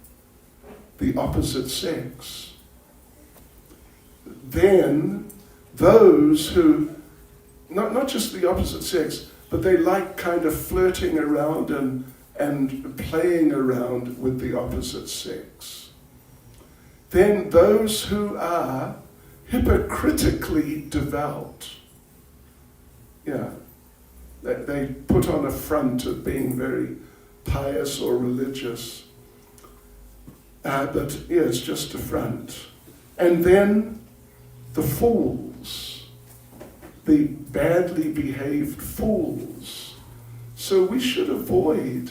the opposite sex, then those who, not just the opposite sex, but they like kind of flirting around and playing around with the opposite sex. Then those who are hypocritically devout. yeah, they put on a front of being very pious or religious. But yeah, it's just a front. And then the fools, the badly behaved fools. So we should avoid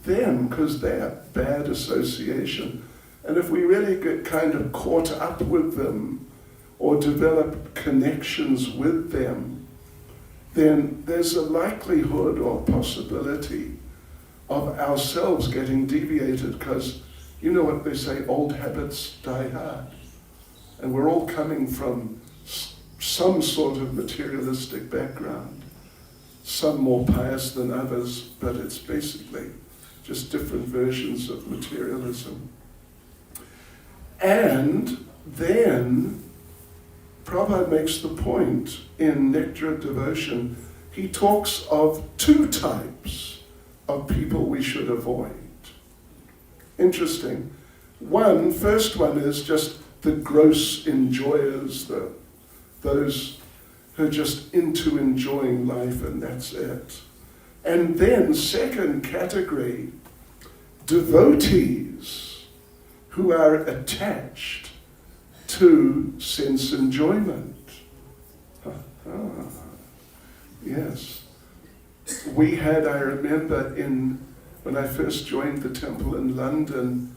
them because they're bad association. And if we really get kind of caught up with them or develop connections with them, then there's a likelihood or possibility of ourselves getting deviated, because you know what they say, old habits die hard. And we're all coming from some sort of materialistic background, some more pious than others, but it's basically just different versions of materialism. And then Prabhupada makes the point in Nectar of Devotion, he talks of two types of people we should avoid. Interesting. First one is just the gross enjoyers, those who are just into enjoying life and that's it. And then second category, devotees who are attached to sense enjoyment. Yes. We had, I remember, when I first joined the temple in London,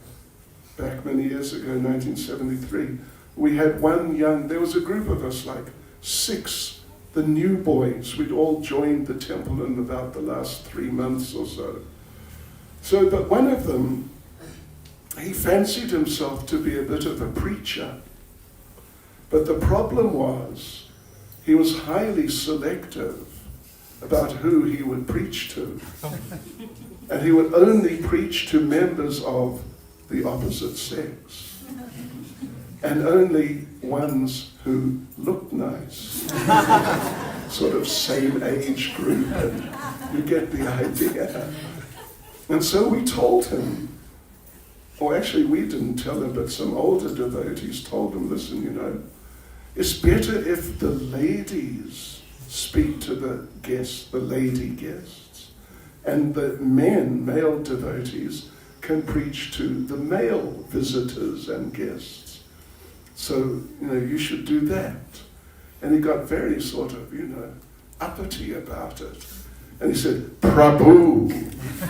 back many years ago, 1973, we had there was a group of us, like 6, the new boys. We'd all joined the temple in about the last 3 months or so. But one of them, he fancied himself to be a bit of a preacher. But the problem was, he was highly selective about who he would preach to. And he would only preach to members of the opposite sex. And only ones who looked nice. Sort of same age group, and you get the idea. And so we told him, or actually we didn't tell him, but some older devotees told him, listen, it's better if the ladies speak to the guests, the lady guests, and the male devotees can preach to the male visitors and guests. So, you should do that. And he got very sort of, uppity about it. And he said, Prabhu,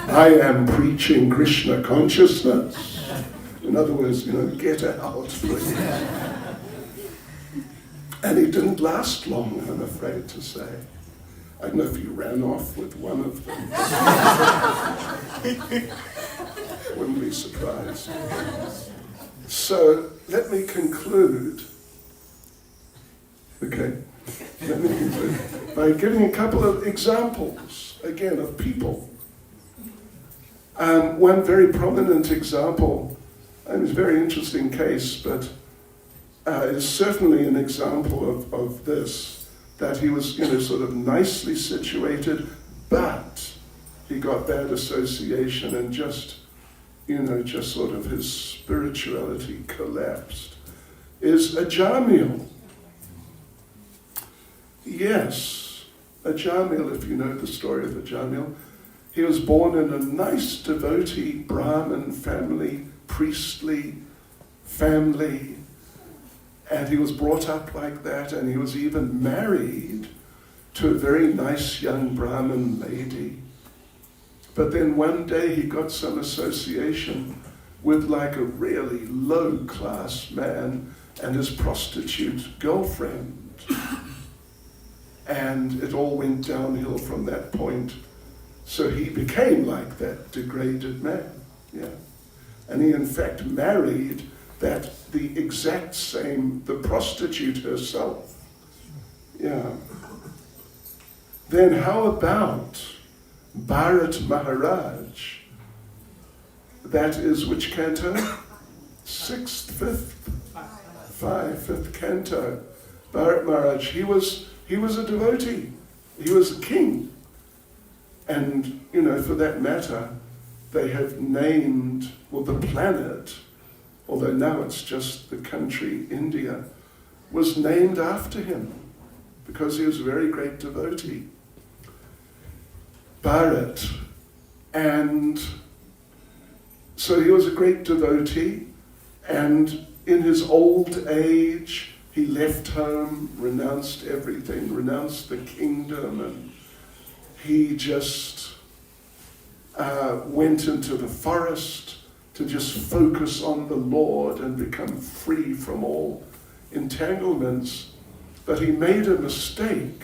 I am preaching Krishna consciousness. In other words, get out, please. And he didn't last long, I'm afraid to say. I don't know if he ran off with one of them. Wouldn't be surprised. So, let me conclude. Okay, let me conclude by giving a couple of examples, again, of people. One very prominent example, and it's a very interesting case, but is certainly an example of this, that he was, sort of nicely situated, but he got bad association and just sort of his spirituality collapsed, is a Jamil. Yes, a Jamil, if you know the story of a Jamil. He was born in a nice devotee Brahmin family, priestly family, and he was brought up like that, and he was even married to a very nice young Brahmin lady. But then one day he got some association with like a really low-class man and his prostitute girlfriend. And it all went downhill from that point. So he became like that degraded man. Yeah. And he in fact married the exact same, the prostitute herself. Yeah. Then how about Bharat Maharaj? That is which canto? 6th, 5th, 5th canto. Bharat Maharaj, he was a devotee. He was a king. And, for that matter, they have named, the planet, although now it's just the country, India, was named after him because he was a very great devotee. Bharat. And so he was a great devotee, and in his old age, he left home, renounced everything, renounced the kingdom, and he just went into the forest to just focus on the Lord and become free from all entanglements. But he made a mistake.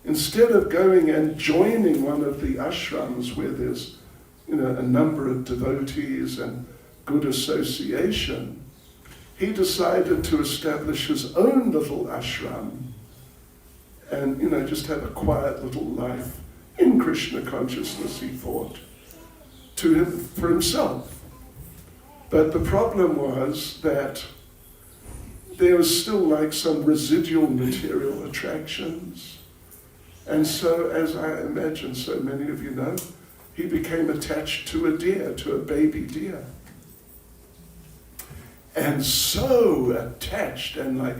Instead of going and joining one of the ashrams where there's, a number of devotees and good association, he decided to establish his own little ashram and, just have a quiet little life in Krishna consciousness, he thought, for himself. But the problem was that there was still like some residual material attractions. And so, as I imagine so many of you know, he became attached to a deer, to a baby deer. And so attached and like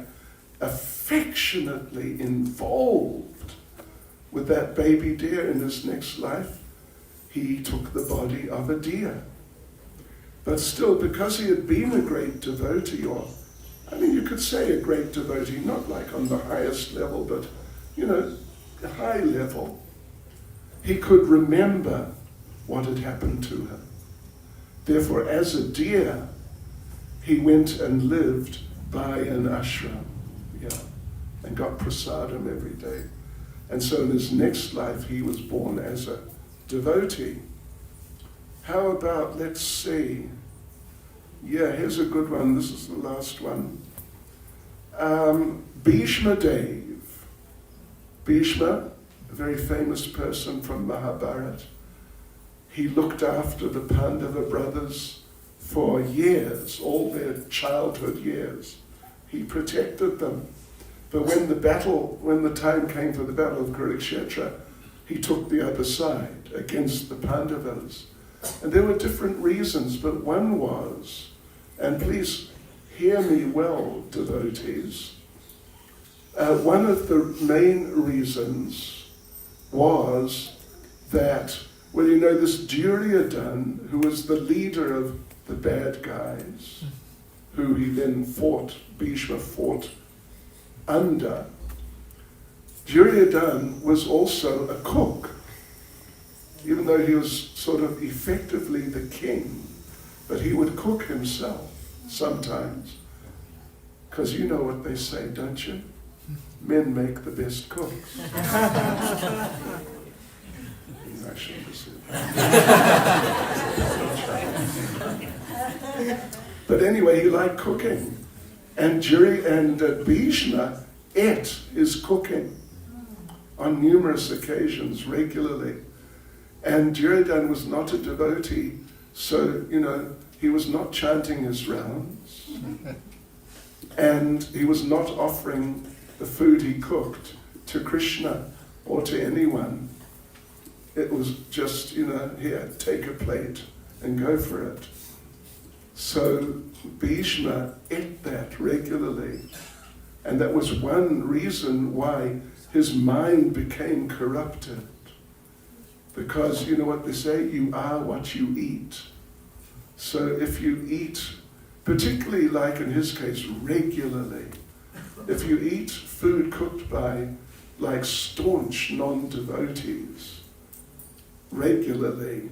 affectionately involved with that baby deer in his next life, he took the body of a deer. But still, because he had been a great devotee, you could say a great devotee, not like on the highest level, but, a high level, he could remember what had happened to him. Therefore, as a deer, he went and lived by an ashram, and got prasadam every day. And so in his next life, he was born as a devotee. How about, let's see, here's a good one, this is the last one. Bhishma Dev. Bhishma, a very famous person from Mahabharata. He looked after the Pandava brothers for years, all their childhood years. He protected them. But when the time came for the battle of Kurukshetra, he took the other side against the Pandavas. And there were different reasons, but one was, and please hear me well, devotees, one of the main reasons was that, this Duryodhana, who was the leader of the bad guys, who he then Bhishma fought under, Duryodhana was also a cook, even though he was sort of effectively the king, but he would cook himself sometimes. Because you know what they say, don't you? Men make the best cooks. I shouldn't have said that. But anyway, he liked cooking. And Bhishma ate his cooking on numerous occasions, regularly. And Duryodhana was not a devotee, so, he was not chanting his rounds. And he was not offering the food he cooked to Krishna or to anyone. It was just, here, take a plate and go for it. So Bhishma ate that regularly. And that was one reason why his mind became corrupted. Because you know what they say, you are what you eat. So if you eat, particularly like in his case, regularly, if you eat food cooked by like staunch non-devotees regularly,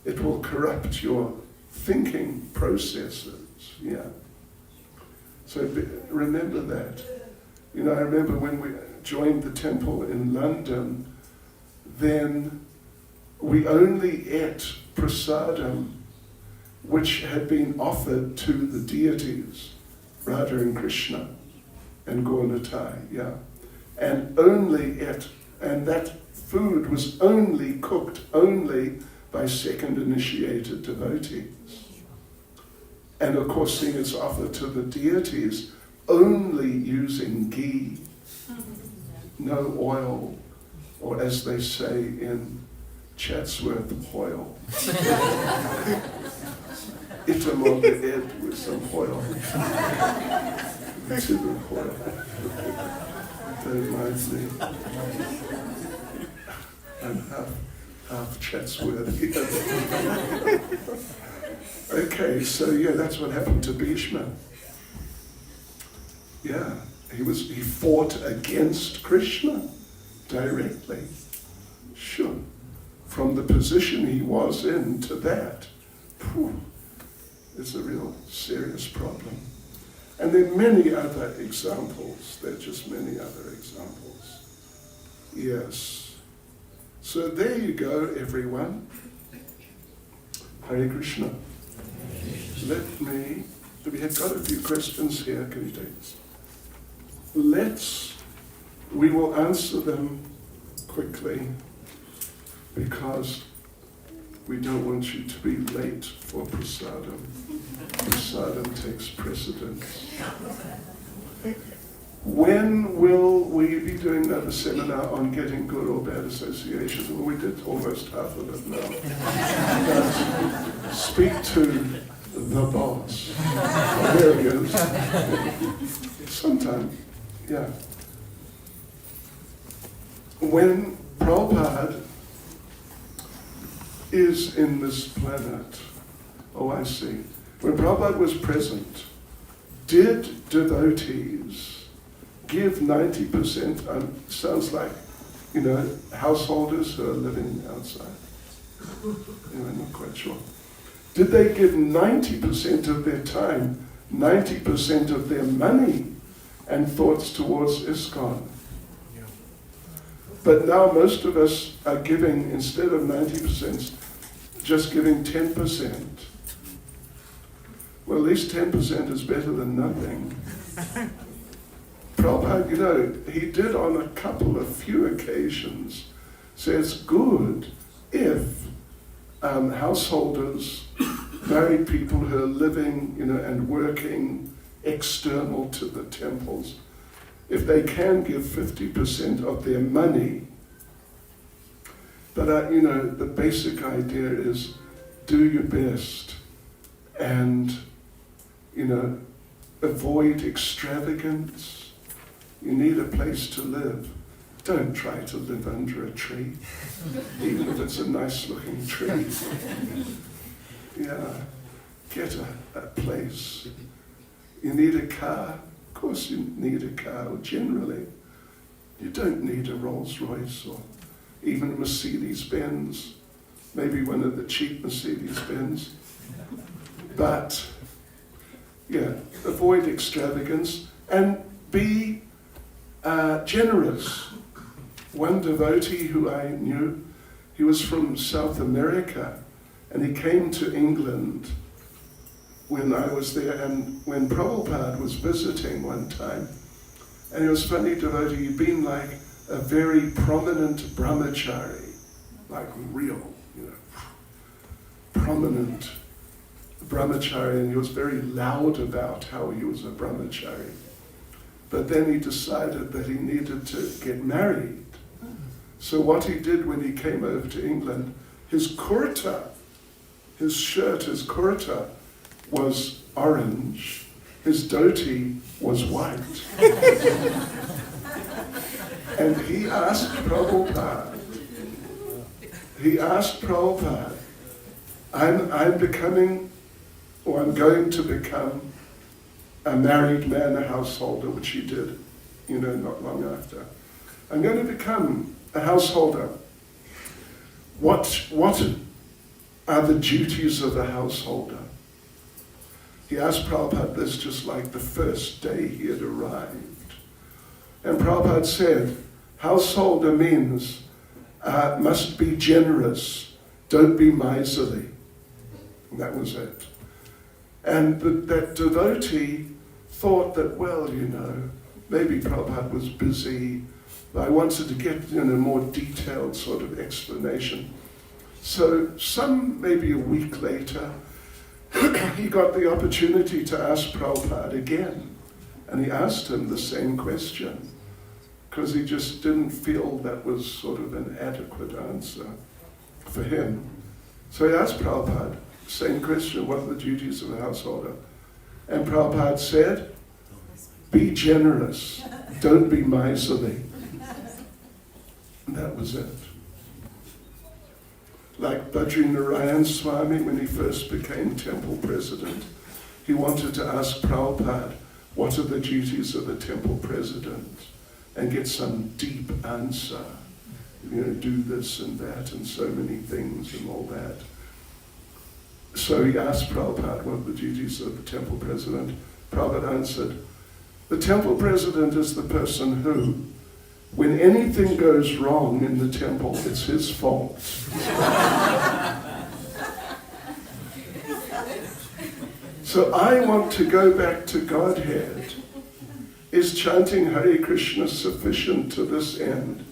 it will corrupt your thinking processes. So remember that. I remember when we joined the temple in London, then we only ate prasadam which had been offered to the deities, Radha and Krishna and Gauratai, and that food was only cooked only by second initiated devotees. And of course, seeing it's offered to the deities only using ghee, no oil, or as they say in Chatsworth, oil. Itam on the head with some oil. Too good oil. Don't mind me. I'm half half Chatsworth. Okay, so yeah, that's what happened to Bhishma. Yeah, he fought against Krishna directly. Sure. From the position he was in to that, it's a real serious problem. And there are many other examples. There are just many other examples. Yes. So there you go, everyone. Hare Krishna. We have got a few questions here. Can you take this? We will answer them quickly because we don't want you to be late for prasadam. Prasadam takes precedence. When will we be doing another seminar on getting good or bad associations? Well, we did almost half of it now. But speak to the boss. There he is. Sometime, yeah. When Prabhupada is in this planet, oh, I see. When Prabhupada was present, did devotees give 90%, sounds like, householders who are living outside. I'm not quite sure. Did they give 90% of their time, 90% of their money and thoughts towards ISKCON? Yeah. But now most of us are giving, instead of 90%, just giving 10%. Well, at least 10% is better than nothing. Prabhupada, he did on a few occasions, say it's good if householders, married people who are living, and working external to the temples, if they can give 50% of their money. But, the basic idea is do your best and, avoid extravagance. You need a place to live. Don't try to live under a tree, even if it's a nice-looking tree. Yeah, get a place. You need a car. Of course you need a car, generally. You don't need a Rolls Royce or even a Mercedes-Benz, maybe one of the cheap Mercedes-Benz. But, yeah, avoid extravagance and be generous. One devotee who I knew, he was from South America, and he came to England when I was there, and when Prabhupada was visiting one time, and it was funny, devotee, he'd been like a very prominent brahmachari, like real, prominent brahmachari, and he was very loud about how he was a brahmachari. But then he decided that he needed to get married. So what he did when he came over to England, his kurta, his shirt, his kurta was orange, his dhoti was white. And he asked Prabhupada, I'm going to become a married man, a householder, which he did, not long after. I'm going to become a householder. What are the duties of a householder? He asked Prabhupada this just like the first day he had arrived. And Prabhupada said, householder means must be generous, don't be miserly. And that was it. And that devotee thought that, maybe Prabhupada was busy. I wanted to get a more detailed sort of explanation. So maybe a week later, he got the opportunity to ask Prabhupada again. And he asked him the same question, because he just didn't feel that was sort of an adequate answer for him. So he asked Prabhupada, same question, what are the duties of a householder? And Prabhupada said, be generous, don't be miserly. And that was it. like Bhadrinarayan Swami, when he first became temple president, he wanted to ask Prabhupada, what are the duties of a temple president? And get some deep answer. Do this and that and so many things and all that. So he asked Prabhupada what the duties of the temple president. Prabhupada answered, the temple president is the person who, when anything goes wrong in the temple, it's his fault. So I want to go back to Godhead. Is chanting Hare Krishna sufficient to this end?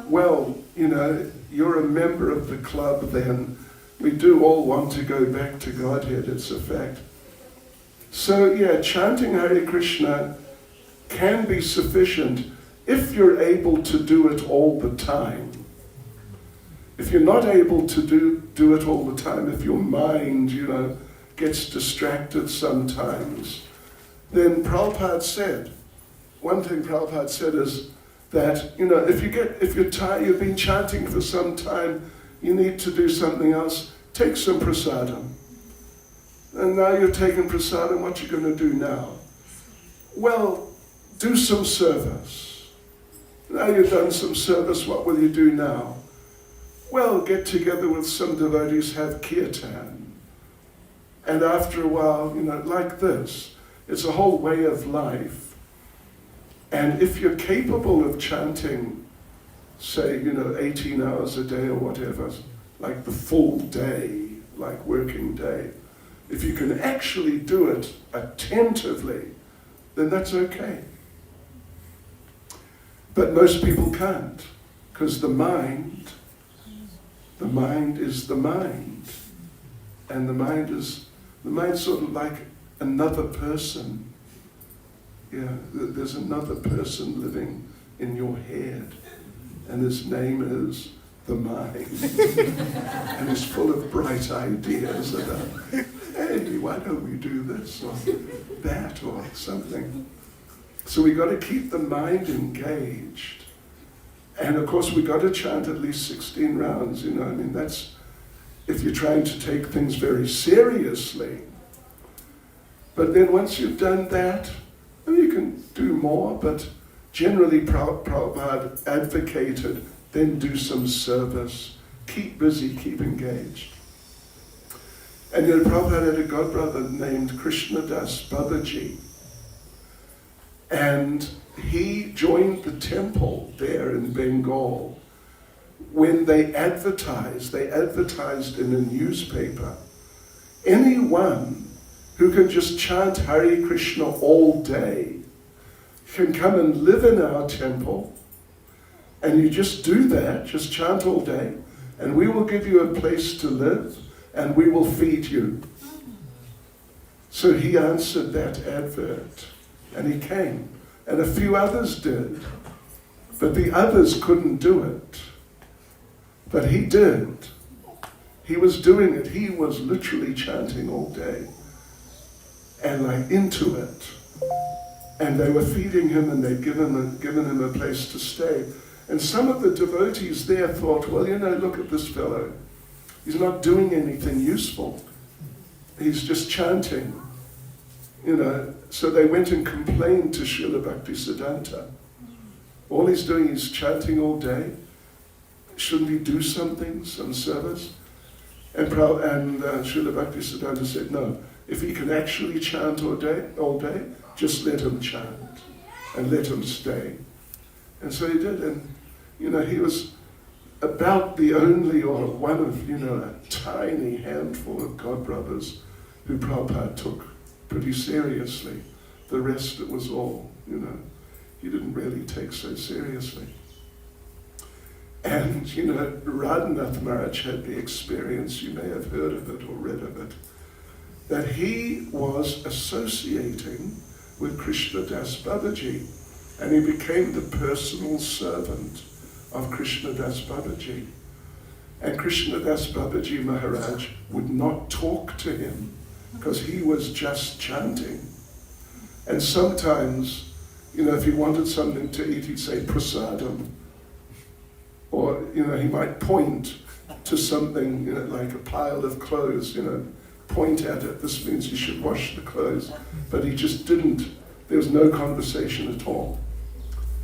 Well, you're a member of the club then. We do all want to go back to Godhead, it's a fact. So yeah, chanting Hare Krishna can be sufficient if you're able to do it all the time. If you're not able to do it all the time, if your mind, gets distracted sometimes, then Prabhupada said, one thing Prabhupada said is that, if you're tired, you've been chanting for some time, you need to do something else, take some prasadam. And now you're taking prasadam, what are you going to do now? Well, do some service. Now you've done some service, what will you do now? Well, get together with some devotees, have kirtan. And after a while, like this, it's a whole way of life. And if you're capable of chanting, say, 18 hours a day or whatever, like the full day, like working day, if you can actually do it attentively, then that's okay. But most people can't, because the mind is the mind. And the mind's sort of like another person. Yeah, there's another person living in your head, and his name is the mind. And he's full of bright ideas about, hey, why don't we do this or that or something? So we got to keep the mind engaged. And of course we got to chant at least 16 rounds, that's if you're trying to take things very seriously. But then once you've done that, you can do more, but generally Prabhupada advocated, then do some service, keep busy, keep engaged. And Prabhupada had a godbrother named Krishnadas Babaji, and he joined the temple there in Bengal when they advertised in a newspaper, anyone who can just chant Hare Krishna all day can come and live in our temple, and you just do that, just chant all day, and we will give you a place to live, and we will feed you. So he answered that advert, and he came, and a few others did, but the others couldn't do it. But he did. He was doing it. He was literally chanting all day and like into it. And they were feeding him, and they'd given him a place to stay. And some of the devotees there thought, well, look at this fellow. He's not doing anything useful. He's just chanting. So they went and complained to Srila Bhaktisiddhanta. All he's doing is chanting all day. Shouldn't he do something, some service? And Srila Bhaktisiddhanta said, no, if he can actually chant all day, just let him chant and let him stay. And so he did, and he was about the only or one of a tiny handful of godbrothers who Prabhupada took pretty seriously. The rest, it was all, he didn't really take so seriously. And, Radhanath Maharaj had the experience, you may have heard of it or read of it, that he was associating with Krishnadas Babaji, and he became the personal servant of Krishnadas Babaji. And Krishnadas Babaji Maharaj would not talk to him because he was just chanting. And sometimes, if he wanted something to eat, he'd say prasadam. Or, he might point to something, like a pile of clothes, point at it. This means you should wash the clothes. But he just didn't. There was no conversation at all.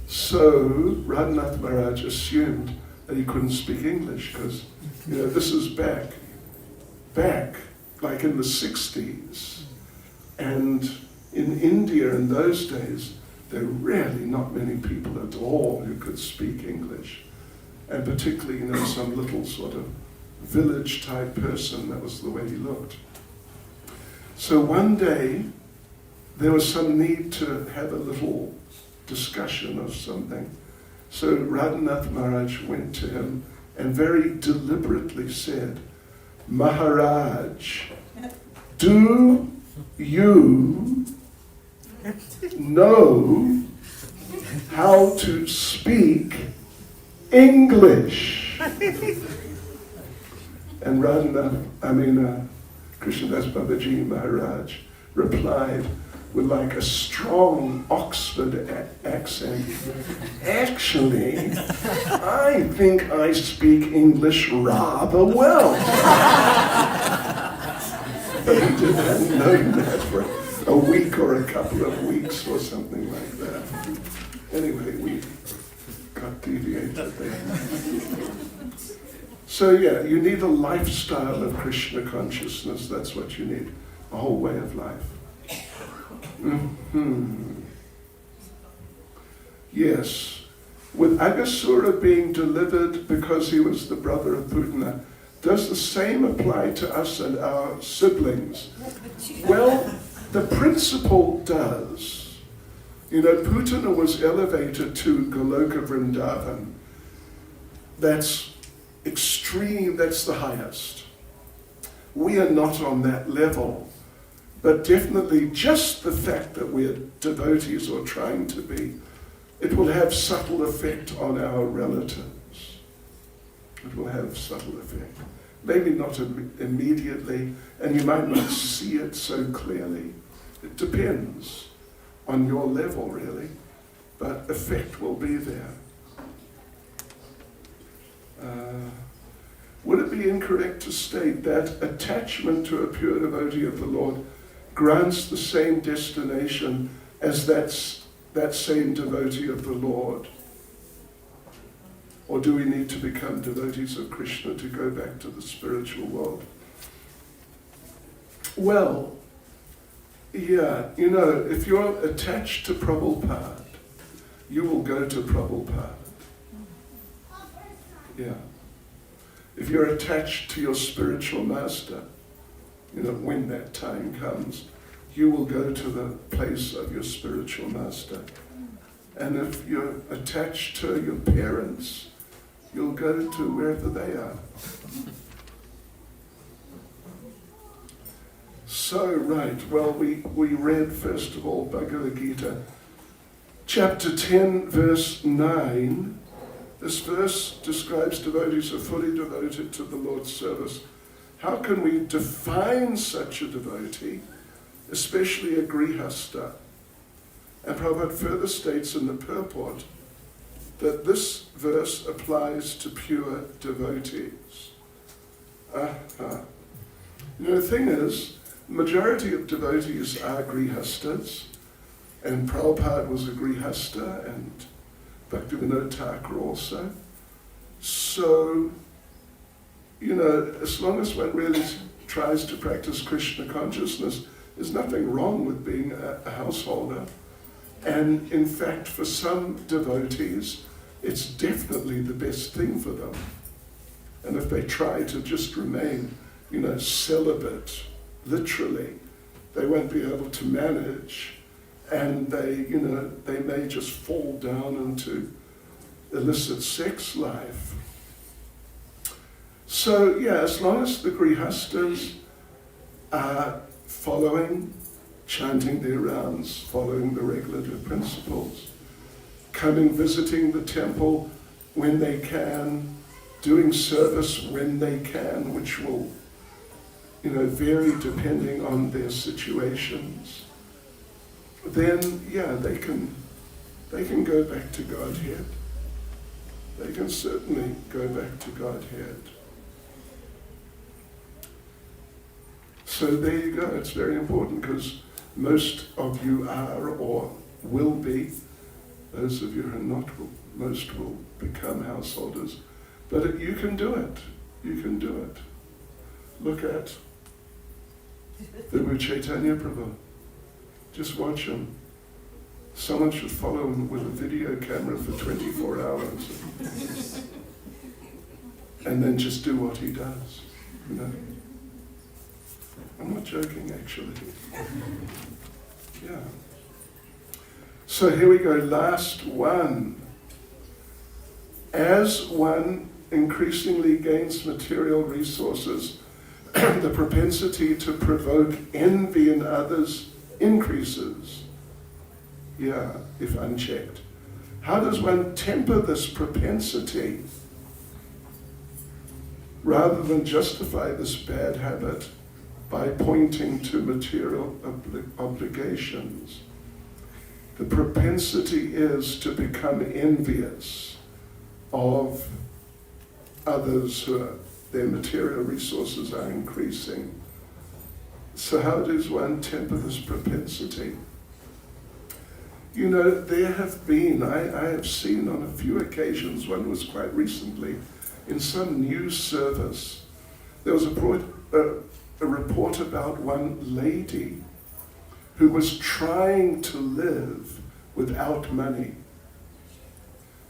So Radhanath Maharaj assumed that he couldn't speak English because, this is back like in the 60s. And in India in those days, there were really not many people at all who could speak English. And particularly, some little sort of village type person, that was the way he looked. So one day, there was some need to have a little discussion of something. So Radhanath Maharaj went to him and very deliberately said, "Maharaj, do you know how to speak English?" And Krishnadas Babaji Maharaj replied with like a strong Oxford accent, "Actually, I think I speak English rather well." But he hadn't known that for a week or a couple of weeks or something like that. Anyway, we got deviated there. So you need a lifestyle of Krishna consciousness. That's what you need, a whole way of life. Yes, with Agasura being delivered because he was the brother of Putana, does the same apply to us and our siblings? Well, the principle does. Putana was elevated to Goloka Vrindavan. That's extreme, that's the highest. We are not on that level, but definitely just the fact that we're devotees or trying to be, it will have subtle effect on our relatives. It will have subtle effect. Maybe not immediately, and you might not see it so clearly. It depends on your level, really, but effect will be there. Would it be incorrect to state that attachment to a pure devotee of the Lord grants the same destination as that same devotee of the Lord? Or do we need to become devotees of Krishna to go back to the spiritual world? Well, if you're attached to Prabhupada, you will go to Prabhupada. Yeah. If you're attached to your spiritual master, when that time comes, you will go to the place of your spiritual master. And if you're attached to your parents, you'll go to wherever they are. So, right, well, we read, first of all, Bhagavad Gita, chapter 10, verse 9. This verse describes devotees who are fully devoted to the Lord's service. How can we define such a devotee, especially a grihasta? And Prabhupada further states in the purport that this verse applies to pure devotees. The thing is, the majority of devotees are grihastas, and Prabhupada was a grihasta, and Bhaktivinoda Thakur also. So, as long as one really tries to practice Krishna consciousness, there's nothing wrong with being a householder. And in fact, for some devotees, it's definitely the best thing for them. And if they try to just remain, celibate, literally, they won't be able to manage, and they may just fall down into illicit sex life. So, as long as the grihastas are following, chanting their rounds, following the regulative principles, coming, visiting the temple when they can, doing service when they can, which will, vary depending on their situations, then, they can go back to Godhead. They can certainly go back to Godhead. So there you go. It's very important because most of you are or will be. Those of you who are not, most will become householders. But you can do it. You can do it. Look at the Chaitanya Prabhu. Just watch him. Someone should follow him with a video camera for 24 hours. And then just do what he does. You know? I'm not joking, actually. Yeah. So here we go, last one. As one increasingly gains material resources, the propensity to provoke envy in others increases. Yeah, if unchecked. How does one temper this propensity rather than justify this bad habit by pointing to material obligations? The propensity is to become envious of others who their material resources are increasing. So how does one temper this propensity? You know, there have been, I have seen on a few occasions, one was quite recently, in some news service, there was a report about one lady who was trying to live without money.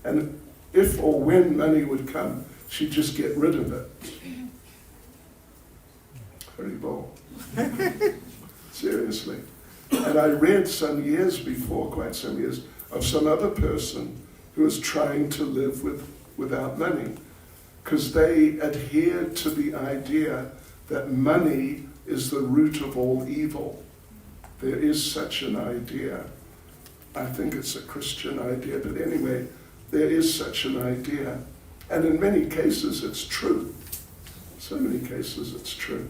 And if or when money would come, she'd just get rid of it. Haribol. Seriously. And I read some years before, quite some years, of some other person who was trying to live without money, because they adhered to the idea that money is the root of all evil. There is such an idea. I think it's a Christian idea, but anyway, there is such an idea. And in many cases it's true. So many cases it's true.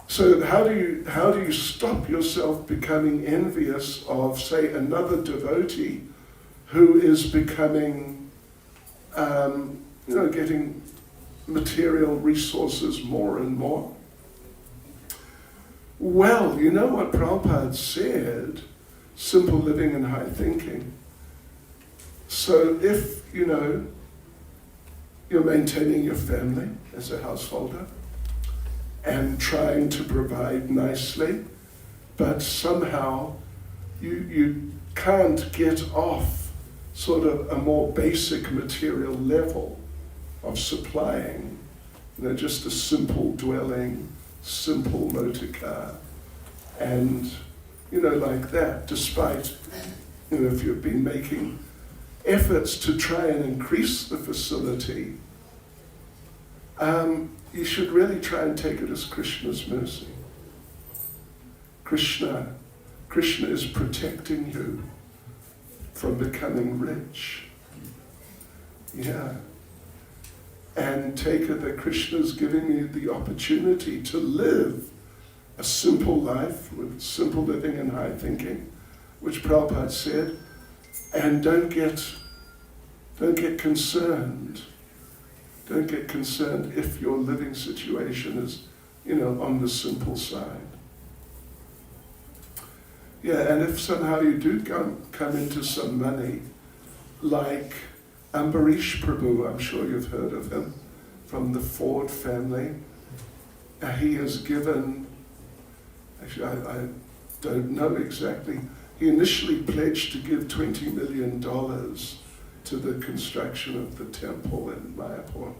So how do you stop yourself becoming envious of, say, another devotee who is becoming, getting material resources more and more? Well, you know what Prabhupada said, simple living and high thinking. So if, you're maintaining your family as a householder and trying to provide nicely, but somehow you can't get off sort of a more basic material level of supplying, just a simple dwelling, simple motor car, and, like that, despite, if you've been making efforts to try and increase the facility, you should really try and take it as Krishna's mercy. Krishna is protecting you from becoming rich. Yeah. And take it that Krishna's giving you the opportunity to live a simple life with simple living and high thinking, which Prabhupada said, and don't get concerned. Don't get concerned if your living situation is, on the simple side. Yeah, and if somehow you do come into some money, like Ambarish Prabhu, I'm sure you've heard of him, from the Ford family. He has given, actually I don't know exactly, he initially pledged to give $20 million to the construction of the temple in Mayapur.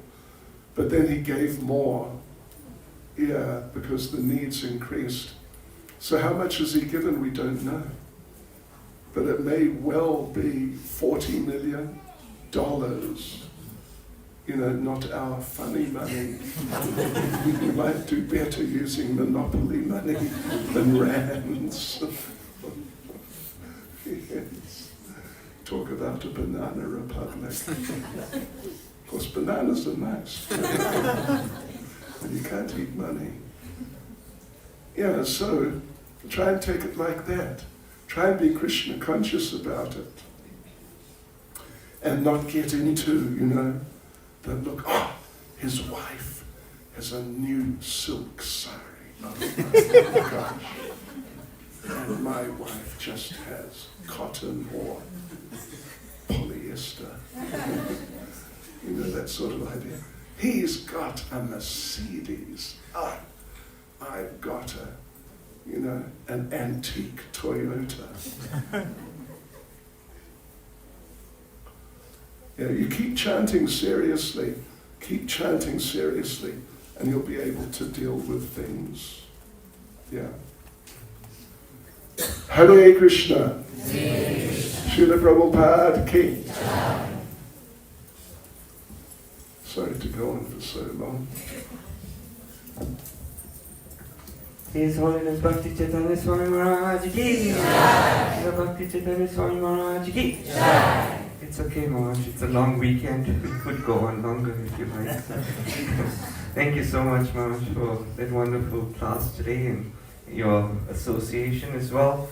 But then he gave more, because the needs increased. So how much has he given, we don't know. But it may well be $40 million, not our funny money. We might do better using monopoly money than rands. Yes. Talk about a banana republic. Of course, bananas are nice. But you can't eat money. Yeah, so try and take it like that. Try and be Krishna conscious about it. And not get into, that look, his wife has a new silk sari. Oh, gosh. And my wife just has cotton or polyester. You know, that sort of idea. He's got a Mercedes. I've got an antique Toyota. You keep chanting seriously, and you'll be able to deal with things. Yeah. Hare Krishna. Srila Prabhupada ki. Sorry to go on for so long. His Holiness Bhakti Chaitanya Swami Maharaj ki. His Bhakti Chaitanya Swami Maharaj ki. It's okay, Maharaj. It's a long weekend. We could go on longer if you like. Thank you so much, Maharaj, for that wonderful class today and your association as well.